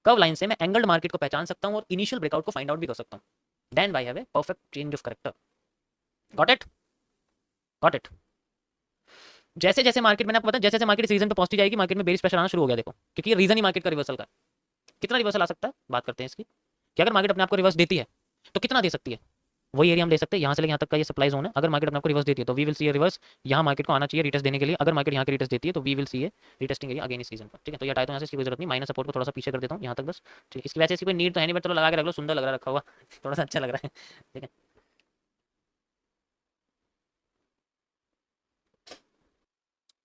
कर्व लाइन से मैं एंगल्ड मार्केट को पहचान सकता हूँ और इनिशियल ब्रेकआउट को फाइंड आउट भी कर सकता हूँ। Then I have a perfect change of character. Got it? Got it? जैसे जैसे मार्केट, मैंने आपको बताया, जैसे जैसे मार्केट इस रीजन पे पहुंचती जाएगी, मार्केट में बेरिश प्रेशर आना शुरू हो गया। देखो क्योंकि ये रीजन ही मार्केट का रिवर्सल का है। कितना रिवर्सल आ सकता है बात करते हैं इसकी, कि अगर मार्केट अपने आप को रिवर्स देती है तो कितना दे सकती है, वही एरिया हम ले सकते हैं। यहाँ से लेकर यहाँ तक का ये सप्लाई जोन है। अगर मार्केट अपने आपको रिवर्स देती है तो we will see a reverse, यहाँ मार्केट को आना चाहिए रिटेस्ट देने के लिए। अगर मार्केट यहाँ की रिटेस्ट देती है तो we will see a retesting area again इस रीजन पर, ठीक है। तो ये हटाता हूँ यहाँ से, इसकी कोई जरूरत नहीं। माइनस सपोर्ट को थोड़ा सा पीछे कर देता हूँ यहाँ तक बस, ठीक है। इसकी वजह से इसकी कोई नीड तो है नहीं, बट चलो लगा के रख लो, सुंदर लग रहा है रखा हुआ थोड़ा सा अच्छा लग रहा है, ठीक है।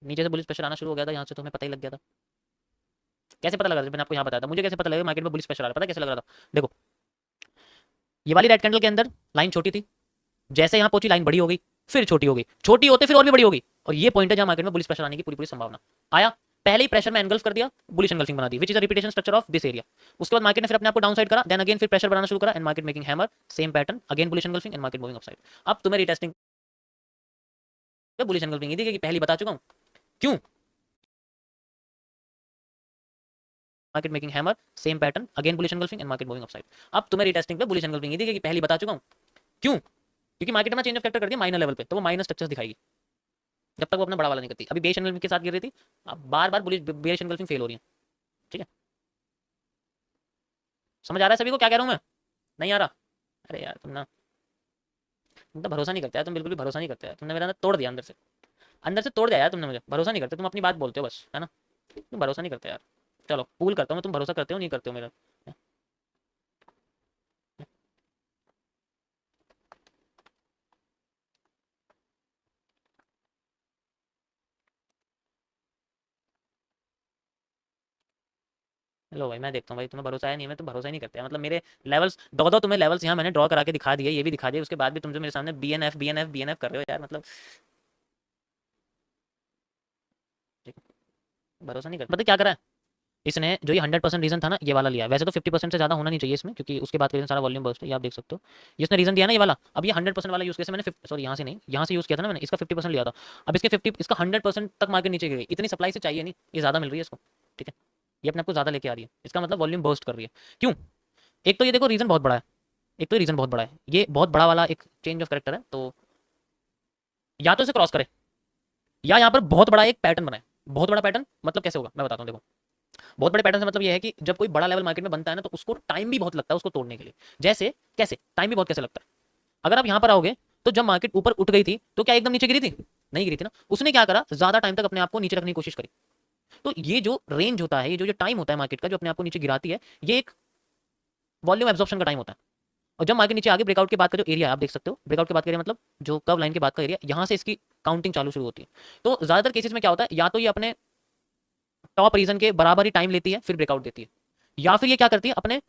नीचे से बुलिश प्रेशर आना शुरू हो गया था, यहाँ से तो हमें पता ही लग गया था। कैसे पता लगा था? मैंने आपको यहाँ बताया था, मुझे कैसे पता लगा मार्केट में बुलिश प्रेशर आ रहा है, पता कैसे लग रहा था? देखो ये वाली रेड कैंडल के अंदर लाइन छोटी थी, जैसे यहाँ पहुंची लाइन बड़ी हो गई, फिर छोटी हो गई, छोटी होते फिर और भी बड़ी हो गई, और ये पॉइंट है जहां मार्केट में बुलिश प्रेशर आने की पूरी पूरी संभावना। आया, पहले ही प्रेशर में एनगल्फ कर दिया, बुलिश एंगल्फिंग बना दी, which is a repetition structure of this area. उसके बाद मार्केट ने फिर अपने आप को डाउन साइड करा, देन अगेन फिर प्रेशर बनाना शुरू करा, and market making hammer, same pattern, again bullish engulfing and market moving upside. अब तुम्हें रिटेस्टिंग बुलिश एंगल्फिंग देखिए, पहली बता चुका हूं क्यों। Market making hammer, same pattern, again bullish engulfing and market moving upside. अब तुम्हें रिटेस्टिंग पे बुलिश एंगल्फिंग देखिए, पहली बता चुका हूं क्यों, क्योंकि मार्केट में चेंज ऑफ फैक्टर कर दिया माइनर लेवल पे, तो वो माइनर स्ट्रक्चर्स दिखाएगी जब तक वो अपना बड़ा वाला नहीं करती। अभी बेस एंगल्फिंग के साथ गिर रही थी, अब बार बार बुलिश बेरिश एंगल्फिंग फेल हो रही है, ठीक है। समझ आ रहा है सभी को क्या कह रहा हूं मैं? नहीं आ रहा? अरे यार तुम तो भरोसा नहीं करते यार, तुम बिल्कुल भी भरोसा नहीं करते यार, तुमने मेरा अंदर तोड़ दिया, अंदर से तोड़ दिया यार तुमने मुझे। भरोसा नहीं करते तुम, अपनी बात बोलते हो बस, है ना, तुम भरोसा नहीं करते यार। चलो कूल करता हूँ, तुम भरोसा करते हो नहीं करते हो मेरा। हेलो भाई, मैं देखता हूँ भाई, तुम्हें भरोसा है नहीं, मैं तो भरोसा ही नहीं करते, मतलब मेरे लेवल्स दो तुम्हें लेवल्स यहाँ मैंने ड्रॉ करा के दिखा दिए, ये भी दिखा दिए, उसके बाद भी तुम जो मेरे सामने बी एन एफ कर रहे हो यार, मतलब भरोसा नहीं करते। पता क्या करा है इसने, जो ये 100% रीजन था ना, ये वाला लिया। वैसे तो 50% से ज्यादा होना नहीं चाहिए इसमें, क्योंकि उसके बाद सारा वॉल्यूम बर्स्ट है, ये आप देख सकते हो। ये इसने रीजन दिया ना ये वाला, अब ये 100% वाला यूज किया मैंने, सॉरी यहाँ से नहीं, यहाँ से यूज किया था ना मैंने, इसका 50% लिया था। अब इसके 50, इसका 100% तक मार्केट नीचे गिर गई, इतनी सप्लाई से चाहिए नहीं, ये ज्यादा मिल रही है इसको, ठीक है। ये अपने आपको ज्यादा लेके आ रही है, इसका मतलब वॉल्यूम बर्स्ट कर रही है। क्यों? एक तो ये देखो रीजन बहुत बड़ा है, एक तो रीजन बहुत बड़ा है, ये बहुत बड़ा वाला एक चेंज ऑफ कैरेक्टर है, तो या तो इसे क्रॉस करे, या यहाँ पर बहुत बड़ा एक पैटर्न बनाए। बहुत बड़ा पैटर्न मतलब कैसे होगा मैं बताता हूँ, देखो बहुत बड़े पैटर्न से मतलब ये है कि जब कोई बड़ा लेवल मार्केट में बनता है ना, तो उसको टाइम भी बहुत लगता है उसको तोड़ने के लिए। जैसे कैसे टाइम भी बहुत कैसे लगता है, अगर आप यहाँ पर आओगे तो जब मार्केट ऊपर उठ गई थी तो क्या एकदम नीचे गिरी थी? नहीं गिरी थी ना। उसने क्या करा, ज्यादा टाइम तक अपने आप को नीचे रखने की कोशिश करी। तो ये जो रेंज होता है, ये जो टाइम होता है मार्केट का जो अपने आप को नीचे गिराती है, ये एक वॉल्यूम एब्जॉर्प्शन का टाइम होता है। और जब मार्केट नीचे आगे ब्रेकआउट के बाद का जो एरिया आप देख सकते हो, ब्रेकआउट के बाद का एरिया मतलब जो कर्व लाइन के बाद का एरिया, यहाँ से इसकी काउंटिंग चालू शुरू होती है। तो ज्यादातर केसेस में क्या होता है, या तो ये अपने टॉप रीजन के बराबर ही टाइम लेती है फिर ब्रेकआउट देती है, या फिर ये क्या करती है अपने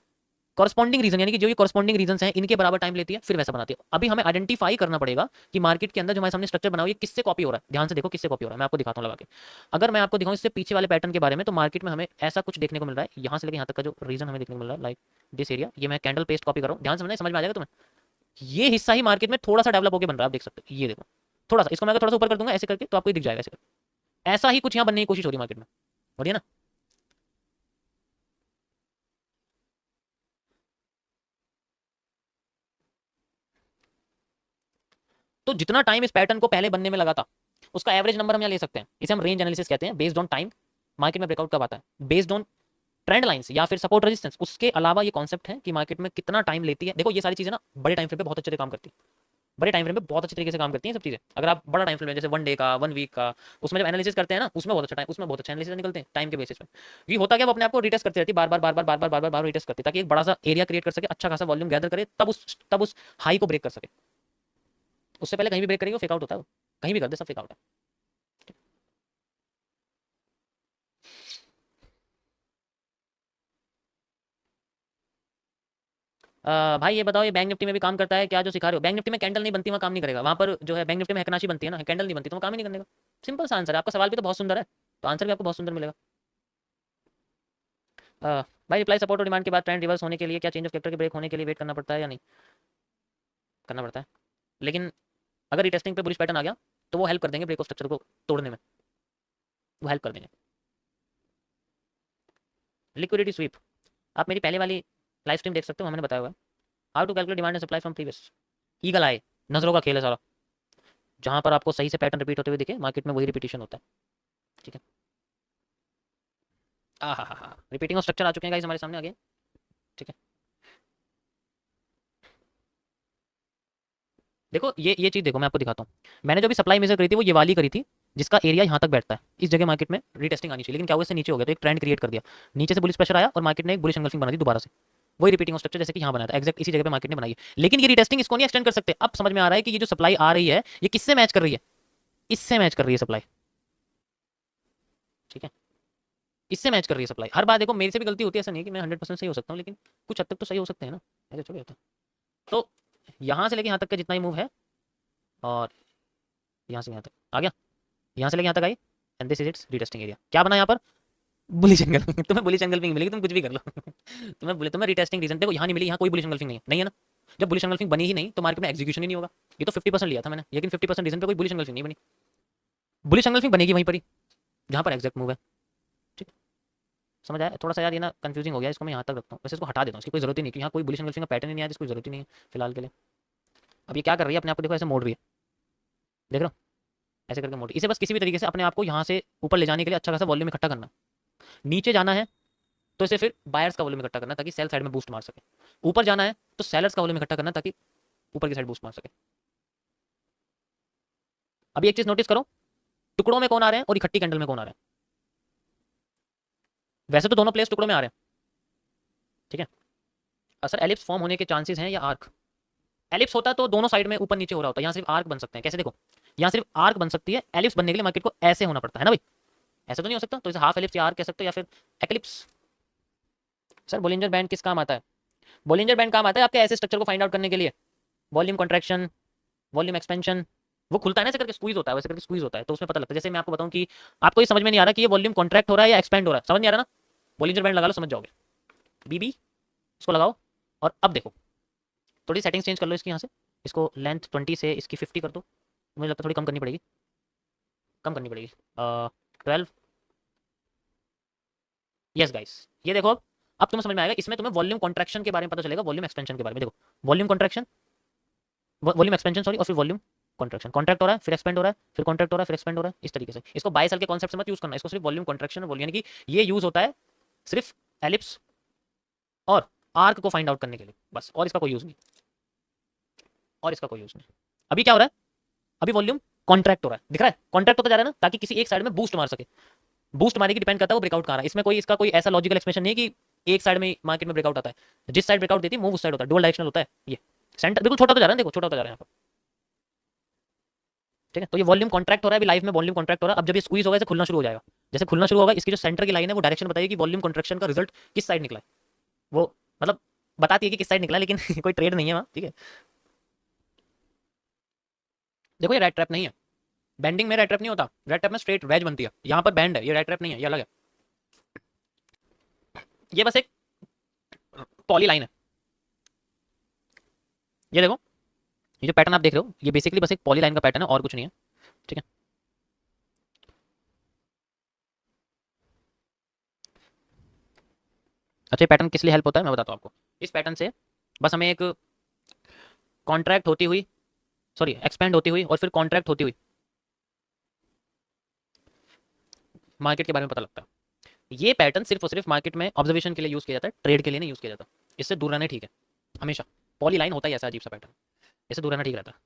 कॉरस्पॉन्डिंग रीजन यानी कि जो ये कॉरस्पॉन्डिंग रीजन हैं इनके बराबर टाइम लेती है फिर वैसा बनाती है। अभी हमें आइडेंटिफाई करना पड़ेगा कि मार्केट के अंदर जो हमारे सामने स्ट्रक्चर बना हुआ है किससे कॉपी हो रहा है। ध्यान से देखो किससे कॉपी हो रहा है, मैं आपको दिखाता हूँ लगा के। अगर मैं आपको दिखाऊं इससे पीछे वाले पैटर्न के बारे में, तो मार्केट में हमें ऐसा कुछ देखने को मिल रहा है, यहाँ से लेकर यहाँ तक का जो रीजन हमें देखने को मिल रहा है, लाइक दिस एरिया, ये मैं कैंडल पेस्ट कॉपी कर रहा हूँ, ध्यान से समझ में आ जाएगा तुम्हें। ये हिस्सा ही मार्केट में थोड़ा सा डेवलप होकर बन रहा है, आप देख सकते हो, ये देखो थोड़ा सा, इसको मैं अगर थोड़ा सा ऊपर कर दूंगा ऐसे करके तो आपको दिख जाएगा ऐसे करके। ऐसा ही कुछ यहाँ बनने की कोशिश हो रही है मार्केट में, हो रही है ना। तो जितना टाइम इस पैटर्न को पहले बनने में लगा था उसका एवरेज नंबर हम यहाँ ले सकते हैं, इसे हम रेंज एनालिसिस कहते हैं, बेस्ड ऑन टाइम मार्केट में ब्रेकआउट कब आता है, बेस्ड ऑन ट्रेंड लाइंस या फिर सपोर्ट रेजिस्टेंस। उसके अलावा ये कॉन्सेप्ट है कि मार्केट में कितना टाइम लेती है। देखो ये सारी चीजें ना बड़े टाइम फ्रेम पे बहुत अच्छे से काम करती है, बड़े टाइम फ्रेम पे बहुत अच्छे तरीके से काम करती हैं सब चीजें। अगर आप बड़ा टाइम फ्रेम जैसे 1 डे का 1 वीक का, उसमें जब एनालिसिस करते हैं ना उसमें बहुत अच्छा टाइम, उसमें बहुत अच्छा एनालिसिस निकलते हैं टाइम के बेसिस पे। ये होता क्या, वो अपने आप को रिटेस्ट करती रहती है बार बार बार बार बार बार बार बार बार रिटेस्ट करती है, ताकि एक बड़ा सा एरिया क्रिएट कर सके, अच्छा खासा वॉल्यूम गैदर करे, तब उस हाई को ब्रेक कर सके। उससे पहले कहीं भी ब्रेक करेगी वो फेक आउट होता है, कहीं भी कर दे सब फेक आउट है। भाई ये बताओ, ये बैंक निफ्टी में भी काम करता है क्या जो सिखा रहे हो? बैंक निफ्टी में कैंडल नहीं बनती, वहाँ काम नहीं करेगा। वहाँ पर जो है बैंक निफ्टी में हैकनाशी बनती है ना, कैंडल नहीं बनती तो वो काम ही नहीं करने का। सिंपल सा आंसर है, आपका सवाल भी तो बहुत सुंदर है, तो आंसर भी आपको बहुत सुंदर मिलेगा। भाई रिप्लाई सपोर्ट और डिमांड के बाद ट्रेंड रिवर्स होने के लिए क्या चेंज ऑफ कैरेक्टर के ब्रेक होने के लिए वेट करना पड़ता है या नहीं? करना पड़ता है, लेकिन अगर रिटेस्टिंग पे बुलिश पैटर्न आ गया तो वो हेल्प कर देंगे ब्रेक ऑफ स्ट्रक्चर को तोड़ने में, वो हेल्प कर देंगे। लिक्विडिटी स्वीप, आप मेरी पहले वाली लाइव स्ट्रीम देख सकते हो, मैंने बताया हुआ है how to calculate demand and supply from previous. Eagle eye, नजरों का खेल है सारा, जहां पर आपको सही से पैटर्न रिपीट होते हुए दिखे मार्केट में वही रिपीटिशन होता है। ठीक है, हाँ रिपीटिंग ऑफ स्ट्रक्चर आ चुके हैं गाइस हमारे सामने आगे। ठीक है, देखो ये चीज देखो, मैं आपको दिखाता हूँ। मैंने जो भी सप्लाई मेजर करी थी वो ये वाली करी थी, जिसका एरिया यहाँ तक बैठता है, इस जगह मार्केट में रीटेस्टिंग आनी चाहिए, लेकिन क्या हुआ इससे नीचे हो गया तो एक ट्रेंड क्रिएट कर दिया, नीचे से बुलिश प्रेशर आया और मार्केट ने एक बुलिश एंगल्फिंग बना दी दोबारा से, वही रिपीटिंग ऑफ स्ट्रक्चर जैसे कि यहाँ बनाया था एग्जैक्ट इसी जगह पे मार्केट ने बनाई है। लेकिन ये रीटेस्टिंग इसको नहीं एक्सटेंड कर सकते। अब समझ में आ रहा है कि ये जो सप्लाई आ रही है ये किससे मैच कर रही है, इससे मैच कर रही है सप्लाई। ठीक है, इससे मैच कर रही है सप्लाई। हर बार देखो मेरे से भी गलती होती है, ऐसा नहीं कि मैं 100% सही हो सकता हूँ, लेकिन कुछ हद तक तो सही हो सकते हैं ना, ऐसे थोड़ी होता है। तो यहाँ से लेके यहाँ तक का जितना ही मूव है, और यहाँ से यहाँ तक आ गया, यहाँ से लेके यहाँ तक आई, and this is its retesting area. क्या बना यहाँ पर? Bullish engulfing. तुम्हें बुलिश एंगल्फिंग मिलेगी, तुम कुछ भी कर लो। तुम्हें रीटेस्टिंग रीजन देखो यहाँ नहीं मिली, यहाँ कोई बुलिश एंगल्फिंग नहीं है, नहीं है ना। जब बुलिश एंगल्फिंग बनी ही नहीं तो मार्केट में एग्जीक्यूशन ही नहीं होगा। ये तो 50% लिया था मैंने, लेकिन 50% रीजन पे कोई बुलिश एंगल्फिंग नहीं बनी। बुलिश एंगल्फिंग बनेगी वहीं पर ही जहाँ पर एग्जैक्ट मूव है। ठीक, समझ आया? थोड़ा सा यार ये ना कंफ्यूजिंग हो गया, इसको मैं यहाँ तक रखता हूँ, वैसे इसको हटा देता हूँ, इसकी कोई जरूरत ही नहीं, कि यहाँ कोई बुलिश एंगल्फिंग का पैटर्न ही नहीं आया, जिसकी जरूरत ही नहीं है फिलहाल के लिए। अब ये क्या कर रही है, अपने आप को देखो ऐसे मोड़ रही है, देख रहे हो ऐसे करके मोड़, इसे बस किसी भी तरीके से अपने आप को यहाँ से ऊपर ले जाने के लिए अच्छा खासा वॉल्यूम इकट्ठा करना। नीचे जाना है तो इसे फिर बायर्स का वॉल्यूम इकट्ठा करना ताकि सेल साइड में बूस्ट मार सके। ऊपर जाना है तो सेलर्स का वॉल्यूम इकट्ठा करना ताकि ऊपर की साइड बूस्ट मार सके। अभी एक चीज नोटिस करो, टुकड़ों में कौन आ रहे हैं और इकट्ठी कैंडल में कौन आ रहे हैं। वैसे तो दोनों प्लेस टुकड़ों में आ रहे हैं, ठीक है। सर एलिप्स फॉर्म होने के चांसेस हैं या आर्क? एलिप्स होता तो दोनों साइड में ऊपर नीचे हो रहा होता है, यहाँ सिर्फ आर्क बन सकते हैं। कैसे? देखो यहाँ सिर्फ आर्क बन सकती है, एलिप्स बनने के लिए मार्केट को ऐसे होना पड़ता है ना भाई, ऐसे तो नहीं हो सकता। तो इसे हाफ एलिप्स या आर्क कह सकते हो या फिर एक्लिप्स। सर बोलिंजर बैंड किस काम आता है? बोलिंजर बैंड काम आता है आपके ऐसे स्ट्रक्चर को फाइंड आउट करने के लिए, वॉल्यूम कॉन्ट्रैक्शन, वॉल्यूम एक्सपेंशन, वो खुलता है ना ऐसे करके, स्क्वीज होता है, वैसे करके स्क्वीज होता है, तो उसमें पता लगता है। जैसे मैं आपको बताऊं कि आपको ये समझ में नहीं आ रहा कि ये वॉल्यूम कॉन्ट्रैक्ट हो रहा है या एक्सपेंड हो रहा है, समझ नहीं आ रहा ना, बोलिंजर बैंड लगा लो समझ जाओगे। बीबी इसको लगाओ और अब देखो, थोड़ी सेटिंग्स चेंज कर लो इसकी, यहाँ से इसको लेंथ 20 से इसकी 50 कर दो, मुझे लगता है थोड़ी कम करनी पड़ेगी, कम करनी पड़ेगी 12। यस गाइस, ये देखो अब तुम्हें समझ में आएगा, इसमें तुम्हें वॉल्यूम कॉन्ट्रैक्शन के बारे में पता चलेगा, वॉल्यूम एक्सपेंशन के बारे में। देखो volume contraction, volume expansion sorry, और फिर वॉल्यूम कॉन्ट्रैक्शन, कॉन्ट्रैक्ट हो रहा है फिर एक्सपेंड हो रहा है, फिर कॉन्ट्रैक्ट हो रहा है फिर एक्सपेंड हो रहा है, इस तरीके से। इसको बाय सेल के कॉन्सेप्ट से मत यूज करना, इसको सिर्फ वॉल्यूम कॉन्ट्रैक्शन और वॉल्यूम, यानी कि ये यूज होता है सिर्फ एलिप्स और आर्क को फाइंड आउट करने के लिए बस, और इसका कोई यूज नहीं, और इसका कोई यूज नहीं। अभी क्या हो रहा है? अभी वॉल्यूम कॉन्ट्रैक्ट हो रहा है, दिख रहा है कॉन्ट्रैक्ट होता जा रहा है ना, ताकि किसी एक साइड में बूस्ट मार सके। बूस्ट मारने की डिपेंड करता है वो ब्रेकआउट कहाँ रहा है, इसमें कोई इसका कोई ऐसा लॉजिकल एक्सप्रेशन नहीं है कि एक साइड में मार्केट में ब्रेकआउट आता है, जिस साइड ब्रेकआउट देती है मूव उस साइड होता है, डुअल डायरेक्शनल होता है ये। सेंटर बिल्कुल छोटा तो जा रहा है, देखो छोटा होता जा रहा है यहाँ पर, ठीक है। तो ये वॉल्यूम कॉन्ट्रैक्ट हो रहा है अभी लाइव में, वॉल्यूम कॉन्ट्रैक्ट हो रहा है। अब जब ये स्क्वीज होगा, इसे खुलना शुरू हो जाएगा। जैसे खुलना शुरू होगा, इसकी जो सेंटर की लाइन है वो डायरेक्शन बताइए कि वॉल्यूम कॉन्ट्रैक्शन का रिजल्ट किस साइड निकला है, वो मतलब बताती है कि किस साइड निकला, लेकिन कोई ट्रेड नहीं है वहाँ, ठीक है। देखो ये रेड ट्रैप नहीं है, बेंडिंग में रेड ट्रैप नहीं होता, रेड ट्रैप में स्ट्रेट वेज बनती है, यहाँ पर बैंड है, ये रेड ट्रैप नहीं है, ये अलग है। ये बस एक पॉली लाइन है, ये देखो, ये जो पैटर्न आप देख रहे हो ये बेसिकली बस एक पॉली लाइन का पैटर्न है और कुछ नहीं है, ठीक है। अच्छा ये पैटर्न किस लिए हेल्प होता है मैं बताता हूँ आपको। इस पैटर्न से बस हमें एक कॉन्ट्रैक्ट होती हुई, सॉरी एक्सपेंड होती हुई और फिर कॉन्ट्रैक्ट होती हुई मार्केट के बारे में पता लगता है। ये पैटर्न सिर्फ और सिर्फ मार्केट में ऑब्जर्वेशन के लिए यूज किया जाता है, ट्रेड के लिए नहीं यूज किया जाता। इससे दूर रहना ठीक है हमेशा, पॉली लाइन होता ही ऐसा अजीब सा पैटर्न, इससे दूर रहना ठीक रहता है।